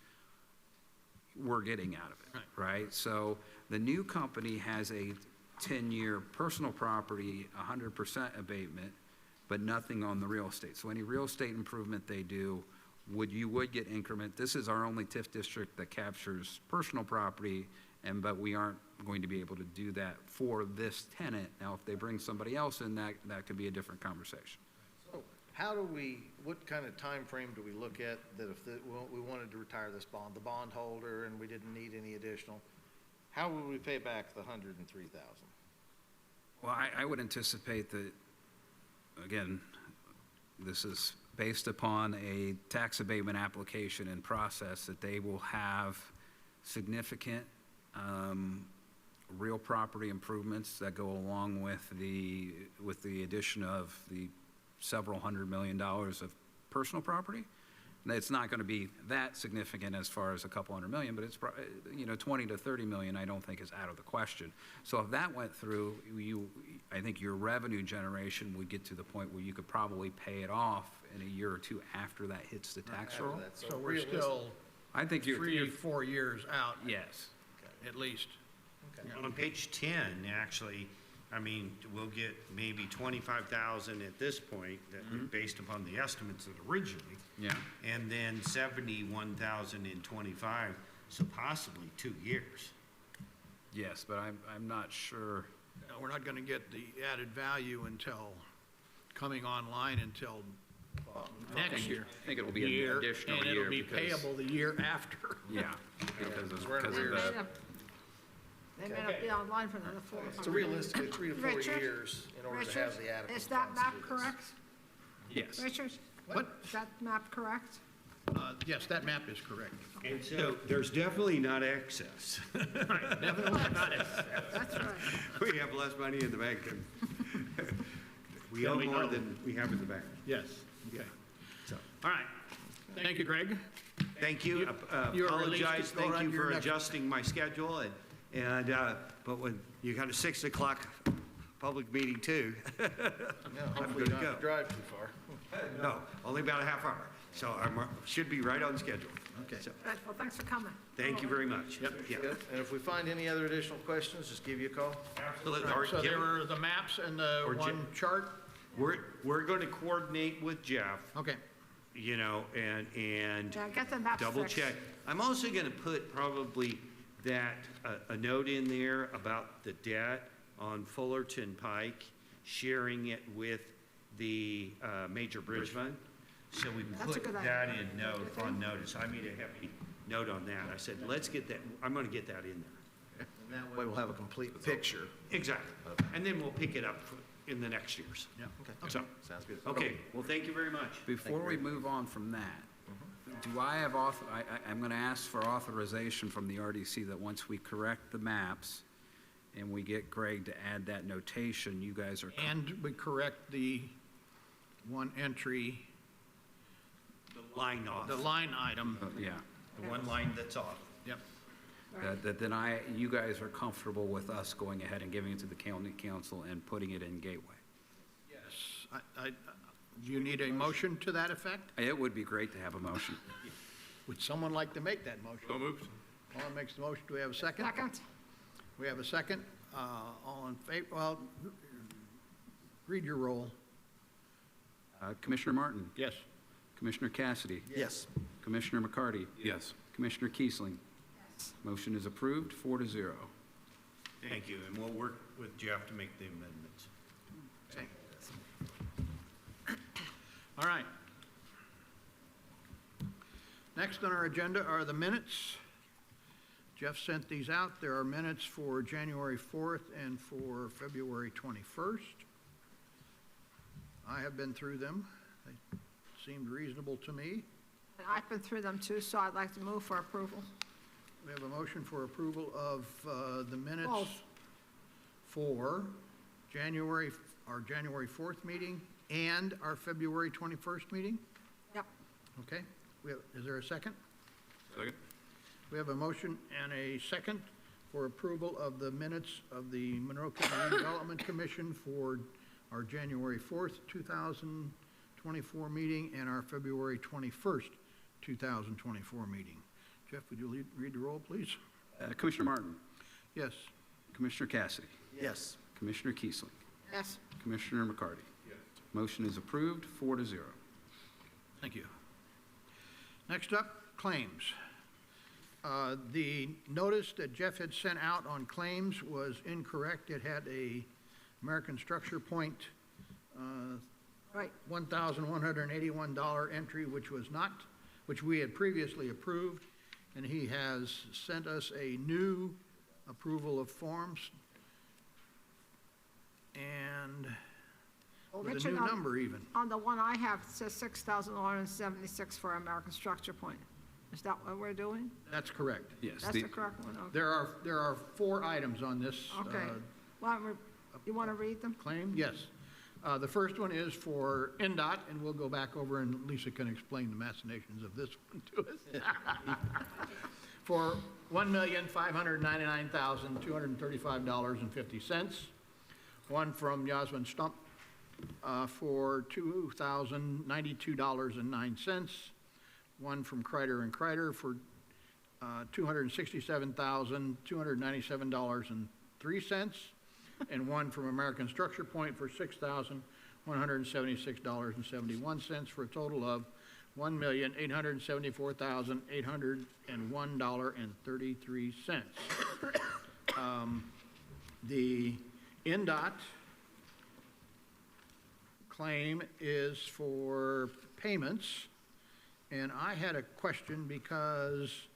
we're getting out of it, right? So the new company has a 10-year personal property, 100% abatement, but nothing on the real estate. So any real estate improvement they do, you would get increment. This is our only TIF district that captures personal property, but we aren't going to be able to do that for this tenant. Now, if they bring somebody else in, that could be a different conversation. So what kind of time frame do we look at that if we wanted to retire this bond, the bondholder, and we didn't need any additional, how would we pay back the 103,000? Well, I would anticipate that, again, this is based upon a tax abatement application and process, that they will have significant real property improvements that go along with the addition of the several $100 million of personal property. And it's not going to be that significant as far as a couple $100 million, but it's, 20 to 30 million I don't think is out of the question. So if that went through, I think your revenue generation would get to the point where you could probably pay it off in a year or two after that hits the tax roll. So we're still I think you're 3 or 4 years out, yes. at least. On page 10, actually, I mean, we'll get maybe 25,000 at this point, that based upon the estimates that originally. Yeah. And then 71,000 in 25, so possibly 2 years. Yes, but I'm not sure. We're not going to get the added value until, coming online until next year. I think it'll be an additional year. And it'll be because- payable the year after. Yeah, because of We're in because of arrears. the, They may not be online for another 4 or 5 So realistically, 3 to 4 Richard? years in order to have the adequate Is that funds to map do this. correct? yes. Richard? What? Is that map correct? Yes, that map is correct. And so there's definitely not excess. Definitely not. That's right. We have less money in the bank than, we owe we more know. than we have in the bank. Yes, okay. So, All right. Thank you, Greg. thank you. You are released to Apologize, go thank on you to your for next- adjusting my schedule, but when you got a 6 o'clock public meeting too, Yeah, hopefully you good don't to have to go. drive too far. no, only about a half hour. So should be right on schedule. Okay. So, Right, well, thanks for coming. thank you very much. Yep. Yeah, Good. And if we find any other additional questions, just give you a call. absolutely. Or So give- there were the maps and the Or one chart? We're going to coordinate with Jeff, Okay. and Yeah, get the maps double fixed. check. I'm also going to put probably that, a note in there about the debt on Fullerton Pike, sharing it with the major bridge fund. So we That's a put good that idea. in on notice. I made a heavy note on that. I said, let's get that, I'm going to get that in there. And that way we'll have a complete picture. Exactly. And then we'll pick it up in the next years. Yeah. So, Sounds good. okay, well, thank you very much. Before we move on from that, do I have I'm going to ask for authorization from the RDC that once we correct the maps and we get Greg to add that notation, you guys are, And we correct the one entry, The line off, the line item. yeah, the one line that's off. Yep. that then you guys are comfortable with us going ahead and giving it to the county council and putting it in Gateway. Yes. Do you need a motion to that effect? It would be great to have a motion. Would someone like to make that motion? So moved. Paul makes the motion. Do we have a second? Second? We have a second. All in favor, well, read your roll. Commissioner Martin, Yes. Commissioner Cassidy, Yes. Commissioner McCarty, Yes. Commissioner Kiesling. Motion is approved, 4-0. Thank you, and we'll work with Jeff to make the amendments. Okay. All right. Next on our agenda are the minutes. Jeff sent these out. There are minutes for January 4th and for February 21st. I have been through them. They seemed reasonable to me. And I've been through them too, so I'd like to move for approval. We have a motion for approval of the minutes Both. for our January 4th meeting and our February 21st meeting. Yep. Okay, is there a second? Second. We have a motion and a second for approval of the minutes of the Monroe County Redevelopment Commission for our January 4th, 2024 meeting and our February 21st, 2024 meeting. Jeff, would you read the roll, please? Commissioner Martin, Yes. Commissioner Cassidy, Yes. Commissioner Kiesling, Yes. Commissioner McCarty. Motion is approved, 4-0. Thank you. Next up, claims. The notice that Jeff had sent out on claims was incorrect. It had a American Structure Point Right, $1,181 entry, which we had previously approved, and he has sent us a new approval of forms and well, with a Richard, new number even. on the one I have, it says 6,176 for American Structure Point. Is that what we're doing? That's correct. Yes. That's the correct one, okay. There are 4 items on this Okay. Well, you want to read them? claim. Yes. The first one is for NDOT, and we'll go back over and Lisa can explain the machinations of this one to us. For $1,599,235.50. One from Yasmin Stump for $2,092.09. One from Kreider and Kreider for $267,297.03. And one from American Structure Point for $6,176.71, for a total of $1,874,801.33. The NDOT claim is for payments, and I had a question because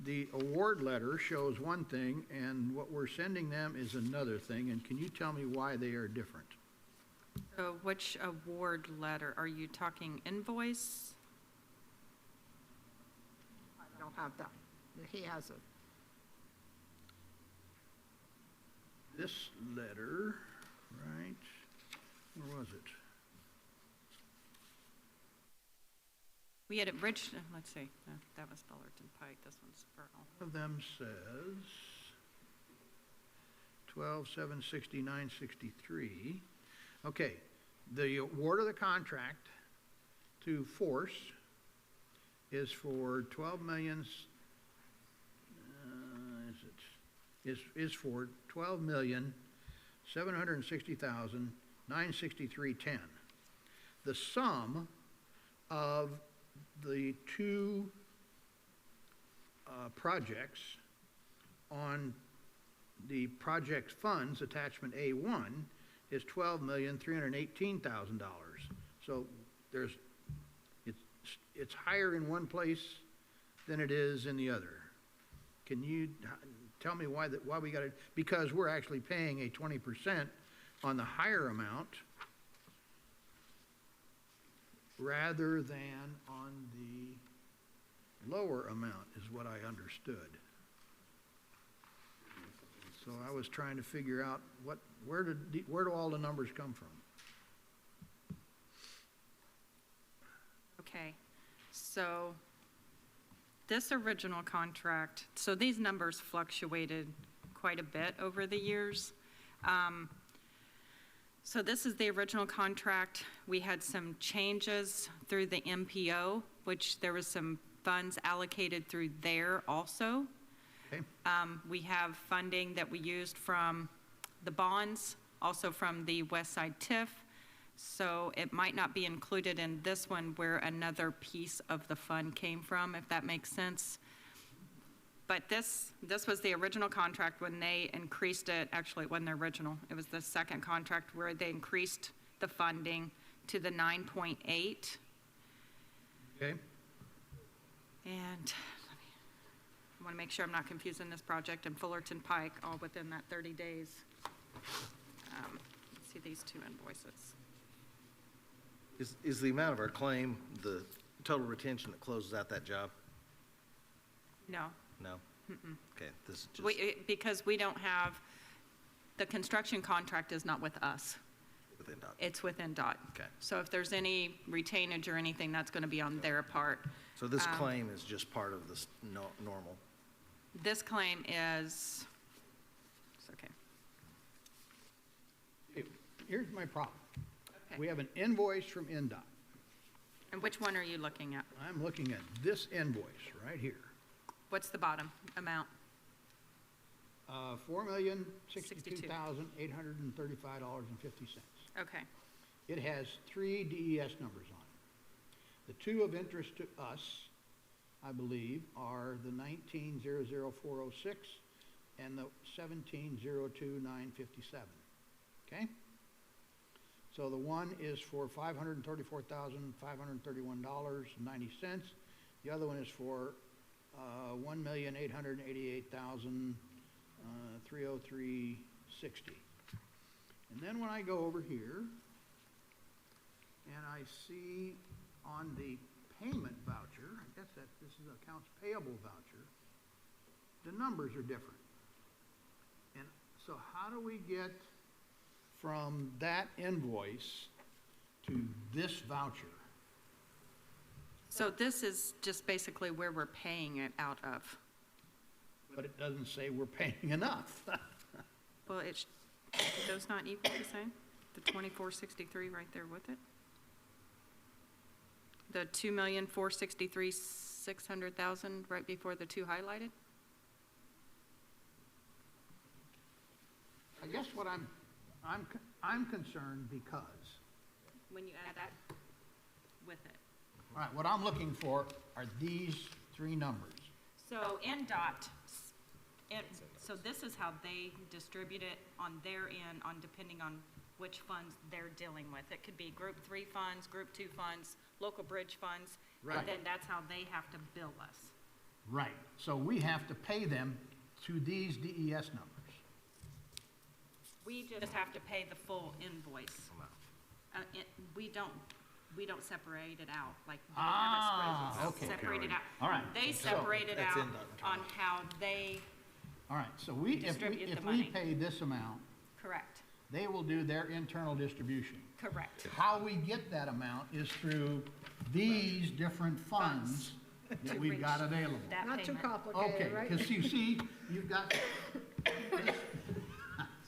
the award letter shows one thing, and what we're sending them is another thing, and can you tell me why they are different? So which award letter? Are you talking invoice? I don't have that. He has it. This letter, right, where was it? We had let's see, that was Fullerton Pike, this one's Pearl. One of them says 12/7/69/63. Okay, the award of the contract to Force is for 12 million, is for 12,760,963.10. The sum of the 2 projects on the project funds, attachment A1, is $12,318,000. So it's higher in one place than it is in the other. Can you tell me why we got it? Because we're actually paying a 20% on the higher amount rather than on the lower amount, is what I understood. So I was trying to figure out where do all the numbers come from? Okay, so this original contract, so these numbers fluctuated quite a bit over the years. So this is the original contract. We had some changes through the MPO, which there was some funds allocated through there also. Okay. We have funding that we used from the bonds, also from the West Side TIF. So it might not be included in this one where another piece of the fund came from, if that makes sense. But this was the original contract when they increased it. Actually, it wasn't the original. It was the second contract where they increased the funding to the 9.8. Okay. And I want to make sure I'm not confusing this project and Fullerton Pike, all within that 30 days. Let's see these 2 invoices. Is the amount of our claim the total retention that closes out that job? No. No? Okay, this is just Because we don't have, the construction contract is not with us. within DOT. It's within DOT. Okay. So if there's any retainage or anything, that's going to be on their part. So this claim is just part of this normal? This claim is, it's okay. Here's my problem. Okay. We have an invoice from NDOT. And which one are you looking at? I'm looking at this invoice right here. What's the bottom amount? $4,062,835.50. Okay. It has 3 DES numbers on it. The 2 of interest to us, I believe, are the 19,00406 and the 17,02957. Okay? So the one is for $534,531.90. The other one is for $1,888,303.60. And then when I go over here, and I see on the payment voucher, I guess that this is accounts payable voucher, the numbers are different. And so how do we get from that invoice to this voucher? So this is just basically where we're paying it out of. But it doesn't say we're paying enough. Well, do those not equal the same? The 2463 right there with it? The 2,463,600,000 right before the two highlighted? I guess what I'm concerned because, When you add that with it. all right, what I'm looking for are these three numbers. So NDOT, so this is how they distribute it on their end, depending on which funds they're dealing with. It could be Group 3 funds, Group 2 funds, local bridge funds. Right. And then that's how they have to bill us. Right, so we have to pay them to these DES numbers. We just have to pay the full invoice. We don't separate it out, like they have it okay. separate it out. All right. They So- separate it That's out NDOT on how they, All right, so if Distribute the we money. pay this amount, correct, they will do their internal distribution. correct. How we get that amount is through these different funds that To we've got reach available. that Not too payment. Okay, complicated, right? because you see, you've got,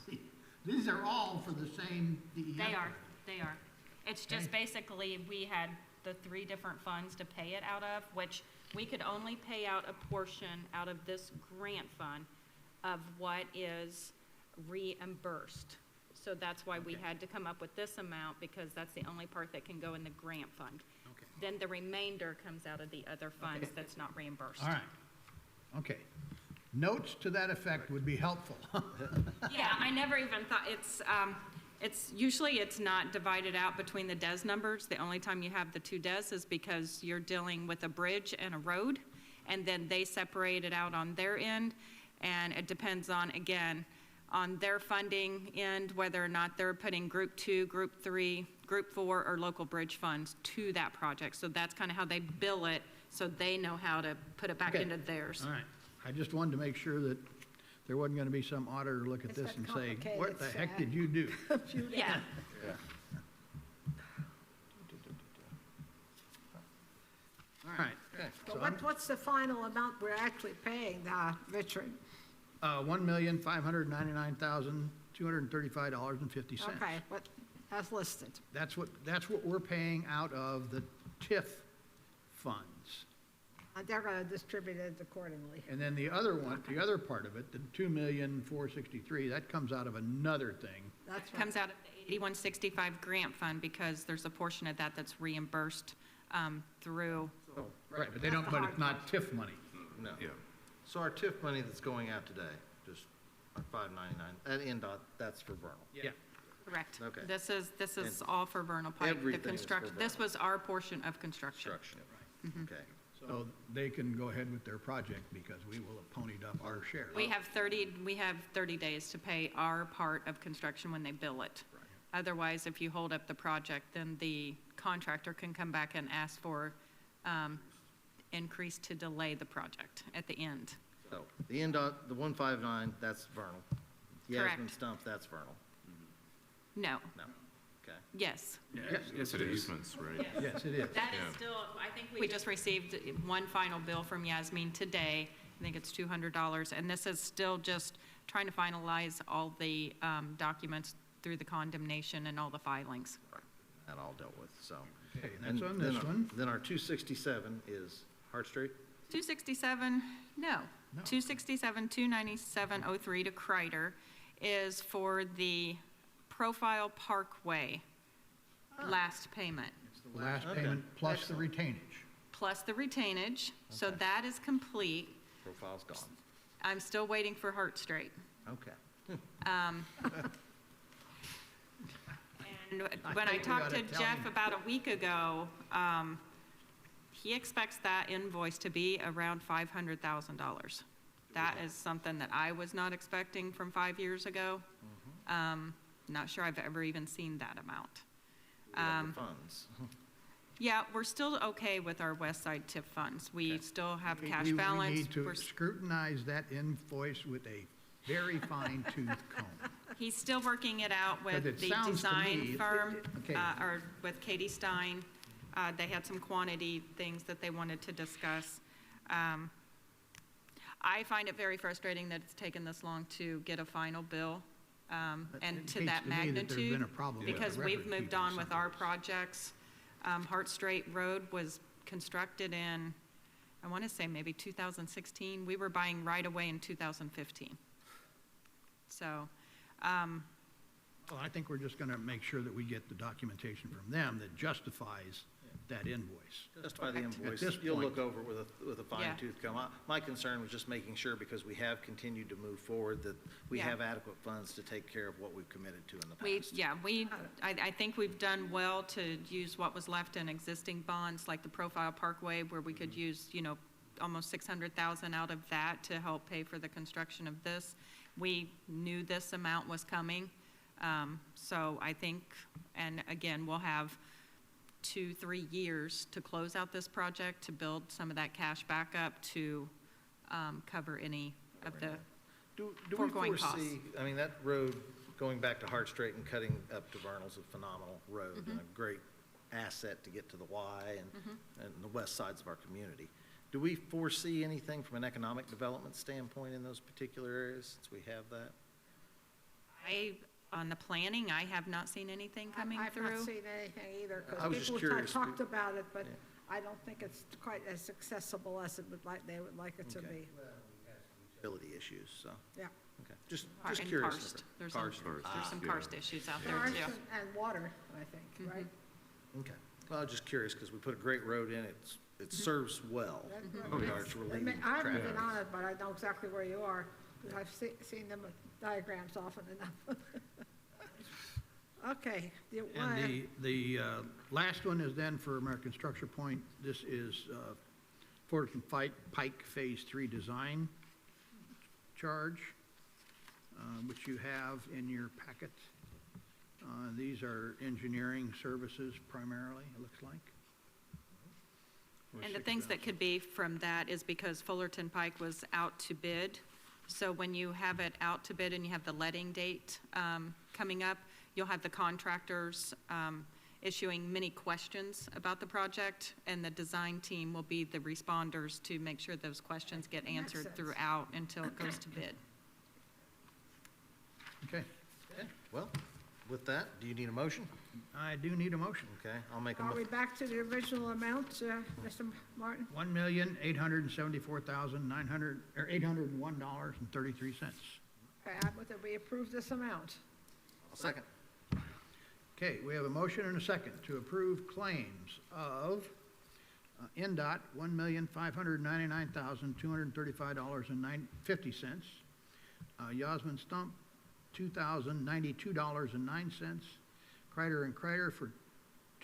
see, these are all for the same DES. They are. It's just basically, we had the three different funds to pay it out of, which we could only pay out a portion out of this grant fund of what is reimbursed. So that's why we had to come up with this amount, because that's the only part that can go in the grant fund. Okay. Then the remainder comes out of the other funds that's not reimbursed. All right, okay. Notes to that effect would be helpful. Yeah, I never even thought, usually it's not divided out between the DES numbers. The only time you have the two DES is because you're dealing with a bridge and a road, and then they separate it out on their end, and it depends on, again, on their funding end, whether or not they're putting Group 2, Group 3, Group 4, or local bridge funds to that project. So that's kind of how they bill it, so they know how to put it back Okay. into theirs. All right, I just wanted to make sure that there wasn't going to be some auditor look at It's this that and say, complicated, what the heck sad." did you do? Yeah. All right. Okay. So So what's the final amount we're actually paying, Richard? $1,599,235.50. Okay, what, as listed. That's what we're paying out of the TIF funds. And they're gonna distribute it accordingly. And then the other one, the other part of it, the $2,463,000, that comes out of another thing. That's right. Comes out of the 8165 grant fund, because there's a portion of that that's reimbursed through, Right, but they don't, but it's not TIF money. No. Yeah. So our TIF money that's going out today, just our $599, at NDOT, that's for Vernal. Yeah. correct. Okay. This is And all for Vernal Pike. The everything is for construction. This Vernal. was our portion of construction. Construction. Okay. So they can go ahead with their project because we will have ponied up our share. We have 30 days to pay our part of construction when they bill it. Otherwise, if you hold up the project, then the contractor can come back and ask for increase to delay the project at the end. So the NDOT, the 159, that's Vernal. Yasmin Correct. Stump, that's Vernal. No, No. Okay. yes. Yes, it is. Easements, right? Yes, it is. That is still, I think we just received one final bill from Yasmin today. I think it's $200, and this is still just trying to finalize all the documents through the condemnation and all the filings. That all dealt with, so. Okay, and that's on this then one. Then our 267 is Hart Street? 267, no. 267, 297.03 to Kreider is for the Profile Parkway last payment, The last Okay. payment plus the Excellent. retainage. plus the retainage. So Okay. that is complete. Profile's gone. I'm still waiting for Hart Straight. Okay. And And I when I think we talked to oughta tell Jeff him. about a week ago, he expects that invoice to be around $500,000. That is something that I was not expecting from 5 years ago. Not sure I've ever even seen that amount. We have the funds. Yeah, we're still okay with our West Side TIF funds. We still have cash We balance. need to We're scrutinize that invoice with a very fine tooth comb. He's still working it out with But it the sounds to design me- firm, Okay. or with Katie Stein. They had some quantity things that they wanted to discuss. I find it very frustrating that it's taken this long to get a final bill, and to indicates that to me that there's magnitude. been a problem with the Because we've record moved keeping on with our someplace. projects. Hart Strait Road was constructed in, I want to say maybe 2016. We were buying right away in 2015. So, Well, I think we're just going to make sure that we get the documentation from them that justifies that invoice. Justify the invoice. this You'll look point- over it with a fine Yeah. tooth comb. My concern was just making sure, because we have continued to move forward, that we Yeah. have adequate funds to take care of what we've committed to in the we, past. yeah, I think we've done well to use what was left in existing bonds, like the Profile Parkway, where we could use, almost 600,000 out of that to help pay for the construction of this. We knew this amount was coming, so I think, and again, we'll have 2-3 years to close out this project, to build some of that cash back up to cover any of the, Do we foregoing foresee, I mean, that road, going back to Hart Strait and cutting up to Vernal's a phenomenal road and a great asset to get to the Y and the west sides of our community. Do we foresee anything from an economic development standpoint in those particular areas, since we have that? on the planning, I have not seen anything coming I've through. not seen anything either, I was just because people have curious. talked about it, but Yeah. I don't think it's quite as accessible as they would like it to Okay. be. Utility issues, so, Yeah. okay, just And curious. karst. There's some yeah. karst issues out there Cars too. and water, I think, right? Okay, well, just curious, because we put a great road in, it serves well in regards to I relieving mean, I haven't traffic. been on it, but I know exactly where you are, because I've seen them diagrams often enough. Okay. And the last one is then for American Structure Point. This is Fullerton Pike Phase 3 design charge, which you have in your packet. These are engineering services primarily, it looks like. For And the things that could be from that is because Fullerton Pike was out to bid. So when you have it out to bid and you have the letting date coming up, you'll have the contractors issuing many questions about the project, and the design team will be the responders to make sure those questions get Makes answered sense. throughout until it goes to bid. Okay, Okay, well, with that, do you need a motion? I do need a motion. Okay, I'll make a Are we motion. back to the original amount, Mr. Martin? $1,874,900, or $801.33. Okay, I move that we approve this amount. Second. Okay, we have a motion and a second to approve claims of NDOT, $1,599,235.50. Yasmin Stump, $2,092.09. Kreider and Kreider for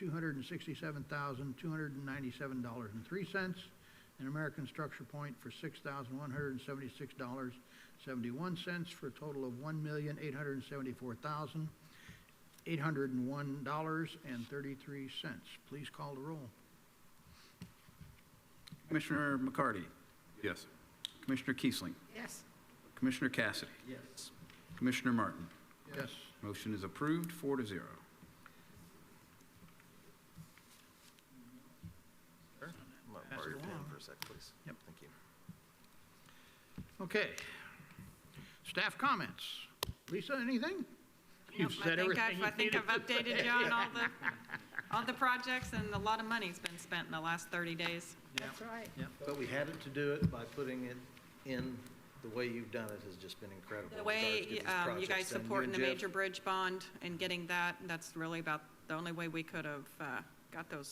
$267,297.03. And American Structure Point for $6,176.71 for a total of $1,874,801.33. Please call the roll. Commissioner McCarty, Yes. Commissioner Kiesling, Yes. Commissioner Cassidy, Yes. Commissioner Martin. Yes. Motion is approved, 4-0. Sure. I'm gonna Pass borrow it your pen along. for a sec, please. Yep. Thank you. Okay. Staff comments. Lisa, anything? You've Nope, said everything I you think needed I've to updated say. you on all the projects, and a lot of money's been spent in the last 30 days. That's right. But we had it to do it by putting it in, the way you've done it has just been incredible. The in regards to way get these you projects guys done. You supporting and the Jeff- major bridge bond and getting that, that's really about the only way we could have got the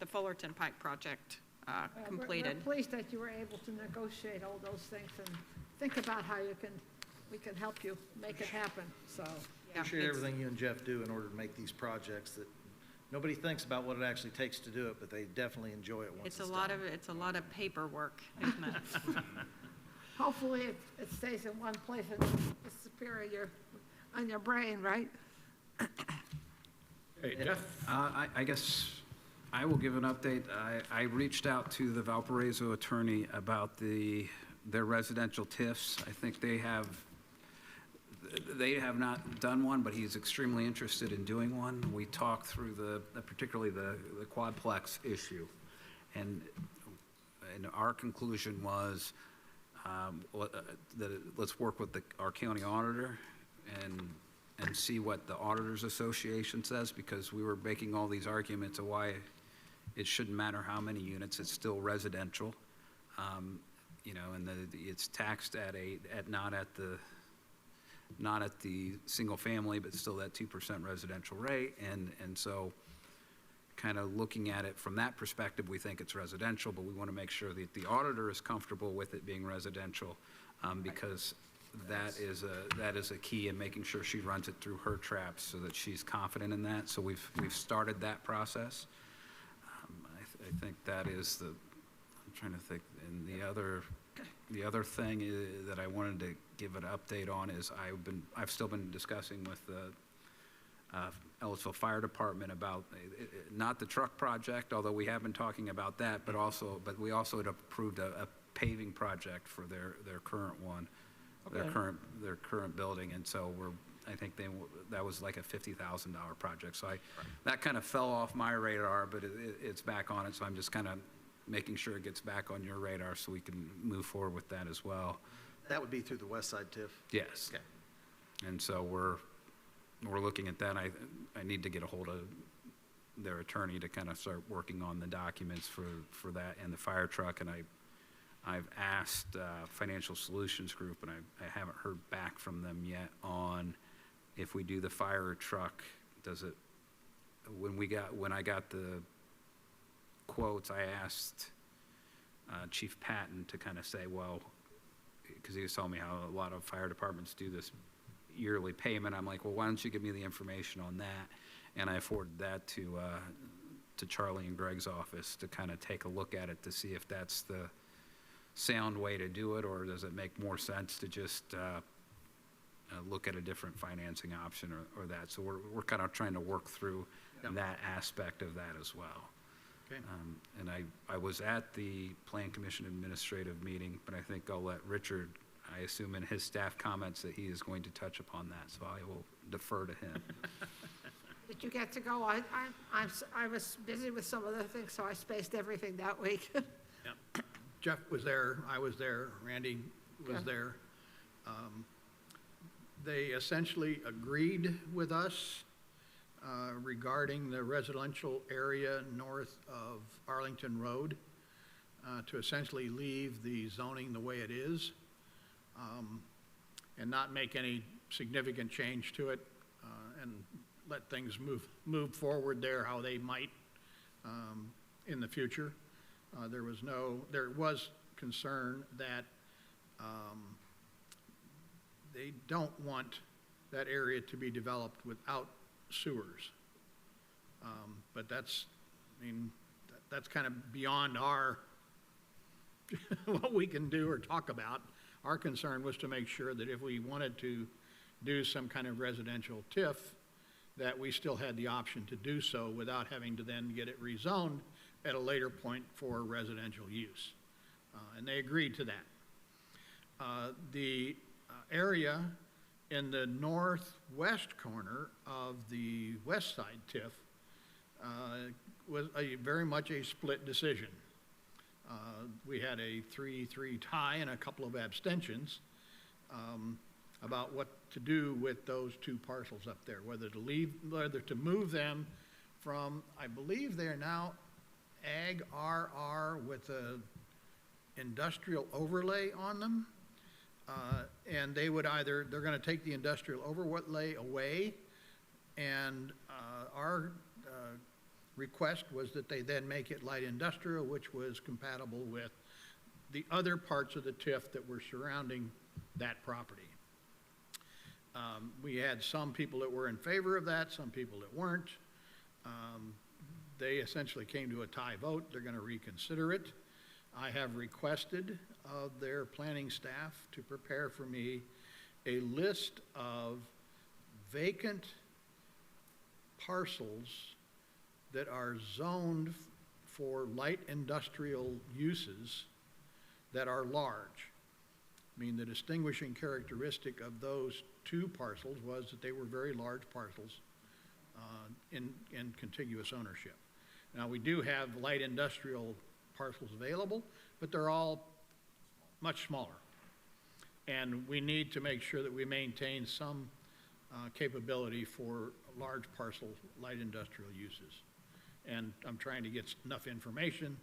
Fullerton Pike project We're completed. pleased that you were able to negotiate all those things and think about how we can help you make it happen, so. Yeah, Appreciate it's- everything you and Jeff do in order to make these projects that nobody thinks about what it actually takes to do it, but they definitely enjoy it once It's it's a done. lot of, it's a lot of paperwork, isn't it? Hopefully it stays in one place and it's superior on your brain, right? Hey, Jeff? I guess I will give an update. I reached out to the Valparaiso attorney about their residential TIFs. I think they have not done one, but he's extremely interested in doing one. We talked through particularly the quadplex issue. And our conclusion was, that let's work with our county auditor and see what the Auditors Association says, because we were making all these arguments of why it shouldn't matter how many units, it's still residential. You know, and it's taxed not at the single family, but still that 2% residential rate. And so kind of looking at it from that perspective, we think it's residential, but we want to make sure that the auditor is comfortable with it being residential, because that is a key in making sure she runs it through her traps so that she's confident in that. So we've started that process. I think that is I'm trying to think, and the other thing that I wanted to give an update on is I've still been discussing with the Ellisville Fire Department about not the truck project, although we have been talking about that, but we also had approved a paving project for their current one, their current building, and so I think that was like a $50,000 project. So that kind of fell off my radar, but it's back on it. So I'm just kind of making sure it gets back on your radar so we can move forward with that as well. That would be through the West Side TIF? Yes. Okay. And so we're looking at that. I need to get a hold of their attorney to kind of start working on the documents for that and the fire truck. And I've asked Financial Solutions Group, and I haven't heard back from them yet on if we do the fire truck, when I got the quotes, I asked Chief Patton to kind of say, well, because he was telling me how a lot of fire departments do this yearly payment. I'm like, well, why don't you give me the information on that? And I forwarded that to Charlie and Greg's office to kind of take a look at it to see if that's the sound way to do it, or does it make more sense to just look at a different financing option or that. So we're kind of trying to work through that aspect of that as well. Okay. And I was at the Plan Commission administrative meeting, but I think I'll let Richard, I assume in his staff comments that he is going to touch upon that, so I will defer to him. Did you get to go? I was busy with some other things, so I spaced everything that week. Jeff was there, I was there, Randy was Yeah. there. They essentially agreed with us regarding the residential area north of Arlington Road to essentially leave the zoning the way it is and not make any significant change to it and let things move forward there how they might in the future. There was concern that they don't want that area to be developed without sewers. But that's kind of beyond our, what we can do or talk about. Our concern was to make sure that if we wanted to do some kind of residential TIF, that we still had the option to do so without having to then get it rezoned at a later point for residential use. And they agreed to that. The area in the northwest corner of the west side TIF was very much a split decision. We had a 3-3 tie and a couple of abstentions about what to do with those two parcels up there, whether to move them from, I believe they're now Ag RR with a industrial overlay on them. And they're going to take the industrial overlay away, and our request was that they then make it light industrial, which was compatible with the other parts of the TIF that were surrounding that property. We had some people that were in favor of that, some people that weren't. They essentially came to a tie vote. They're going to reconsider it. I have requested of their planning staff to prepare for me a list of vacant parcels that are zoned for light industrial uses that are large. I mean, the distinguishing characteristic of those two parcels was that they were very large parcels in contiguous ownership. Now, we do have light industrial parcels available, but they're all much smaller. And we need to make sure that we maintain some capability for large parcel light industrial uses. And I'm trying to get enough information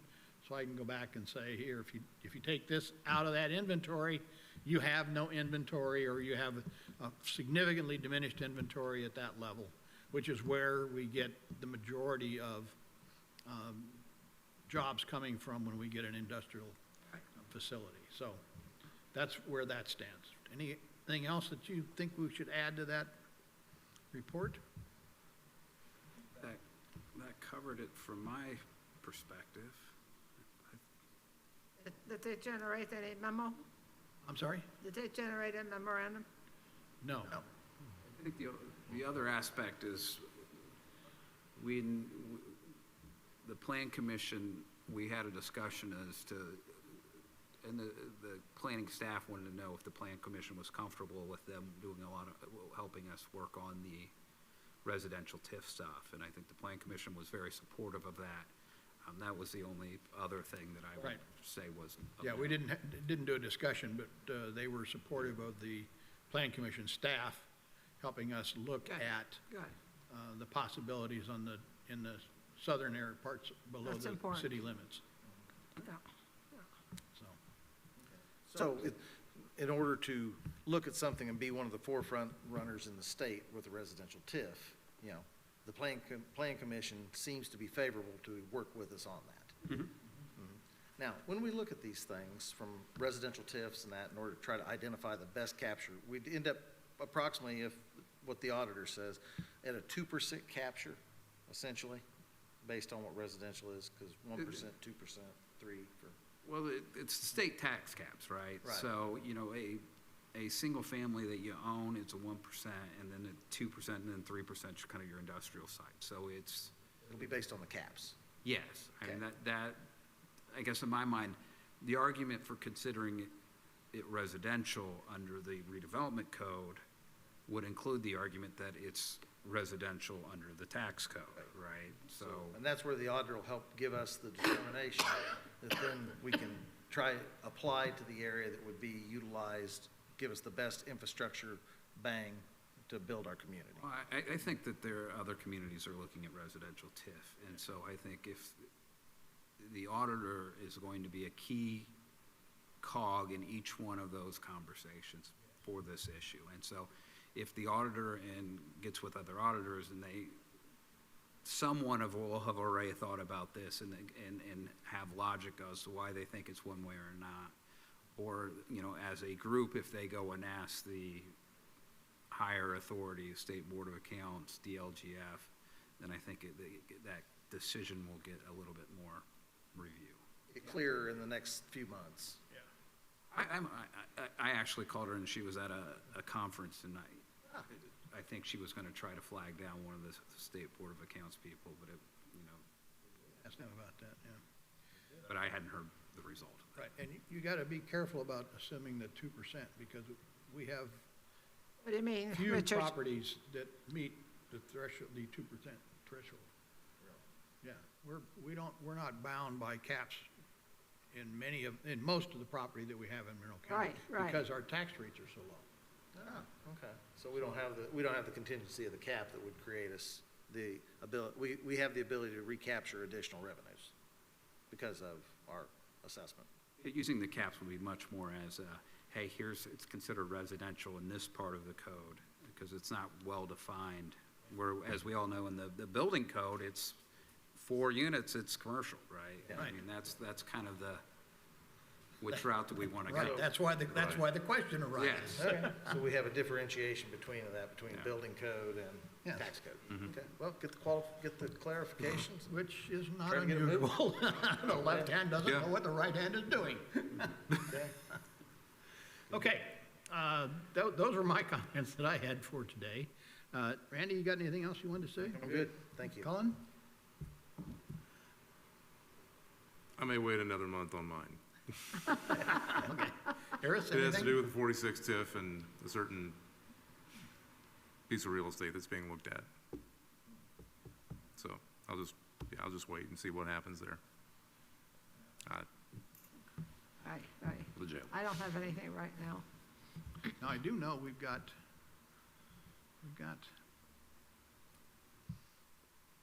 so I can go back and say, here, if you take this out of that inventory, you have no inventory, or you have a significantly diminished inventory at that level, which is where we get the majority of jobs coming from when we get an industrial facility. So that's where that stands. Anything else that you think we should add to that report? That covered it from my perspective. Did they generate any memo? I'm sorry? Did they generate a memorandum? No. I think the other aspect is the Plan Commission, we had a discussion as to, and the planning staff wanted to know if the Plan Commission was comfortable with them doing a lot of, helping us work on the residential TIF stuff. And I think the Plan Commission was very supportive of that. That was the only other thing that I would say wasn't. Yeah, we didn't do a discussion, but they were supportive of the Plan Commission staff helping us look at the possibilities in the southern area parts below That's the important. city limits. Yeah. So, So in order to look at something and be one of the forefront runners in the state with a residential TIF, you know, the Plan Commission seems to be favorable to work with us on that. Mhm. Now, when we look at these things from residential TIFs and that, in order to try to identify the best capture, we'd end up approximately, if what the auditor says, at a 2% capture, essentially, based on what residential is, because 1%, 2%, 3% for. Well, it's state tax caps, right? Right. So, you know, a single family that you own, it's a 1%, and then a 2%, and then 3% is kind of your industrial site. So It'll be based on the caps. yes. I mean, Okay. that, I guess in my mind, the argument for considering it residential under the redevelopment code would include the argument that it's residential under the tax code, right? So, And that's where the auditor will help give us the determination that then we can try apply to the area that would be utilized, give us the best infrastructure bang to build our community. well, I think that there are other communities are looking at residential TIF. And so I think if the auditor is going to be a key cog in each one of those conversations for this issue. And so if the auditor gets with other auditors and someone will have already thought about this and have logic as to why they think it's one way or not. Or, you know, as a group, if they go and ask the higher authority, State Board of Accounts, DLGF, then I think that decision will get a little bit more review. Get clearer in the next few months. I actually called her and she was at a conference and I think she was going to try to flag down one of the State Board of Accounts people, but ask them about that, yeah. but I hadn't heard the result. Right, and you got to be careful about assuming the 2% because we have What do you mean, few Richard? properties that meet the threshold, the 2% threshold. Yeah, we're not bound by caps in most of the property that we have in Monroe County. Right. Because our tax rates are so low. Okay. So we don't have the contingency of the cap that would create us the ability, we have the ability to recapture additional revenues because of our assessment. Using the caps would be much more as hey, it's considered residential in this part of the code because it's not well defined. Where, as we all know, in the building code, it's 4 units, it's commercial, right? Yeah. I mean, that's kind of which route do we want to go? Right, that's why the question arises. Yes. Okay, so we have a differentiation between Yeah. building code and Yes. tax code. Okay, well, get the clarifications. Which is not Try to get it moving. unusual. The left hand doesn't Yeah. know what the right hand is doing. Okay. Okay, those are my comments that I had for today. Randy, you got anything else you wanted to say? I'm good, thank you. Colin? I may wait another month on mine. Okay. Harris, It has to anything? do with the 46 TIF and a certain piece of real estate that's being looked at. So I'll just wait and see what happens there. Legit. I don't have anything right now. Now, I do know we've got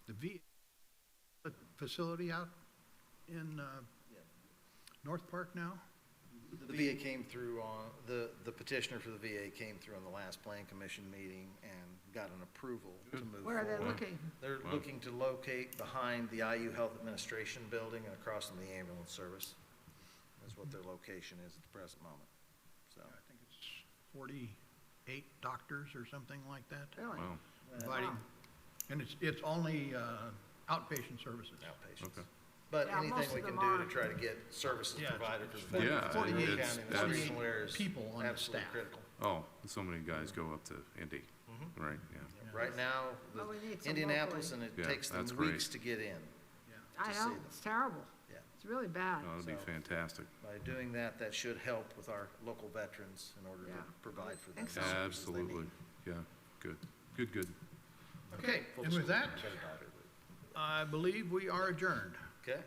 the facility out in North Park now? The VA came through on, the petitioner for the VA came through on the last Plan Commission meeting and got an approval to move Where are they forward. looking? They're looking to locate behind the IU Health Administration Building and across from the ambulance service. That's what their location is at the present moment, so. I think it's 48 doctors or something like that. Really? Wow. Providing, and it's only outpatient services. Outpatients. Okay. But Yeah, anything most we of can them do are. to try to get services Yeah, provided for the it's veterans. 48 in the it's- county, that's- traditional areas, people on the absolutely staff. critical. Oh, so many guys go up to Indy, right? Yeah. Right now, Well, we need some Indianapolis, and locally. it Yeah, takes them that's great. weeks to get in. I to see know, them. it's terrible. Yeah. It's really bad. Oh, that'd be So- fantastic. By doing that, that should help with our local veterans in order to Yeah. provide for them. Think so. the services they Absolutely. need. Yeah, good. Okay, Full and with that, disclosure, better not do I believe we are adjourned. it. Okay?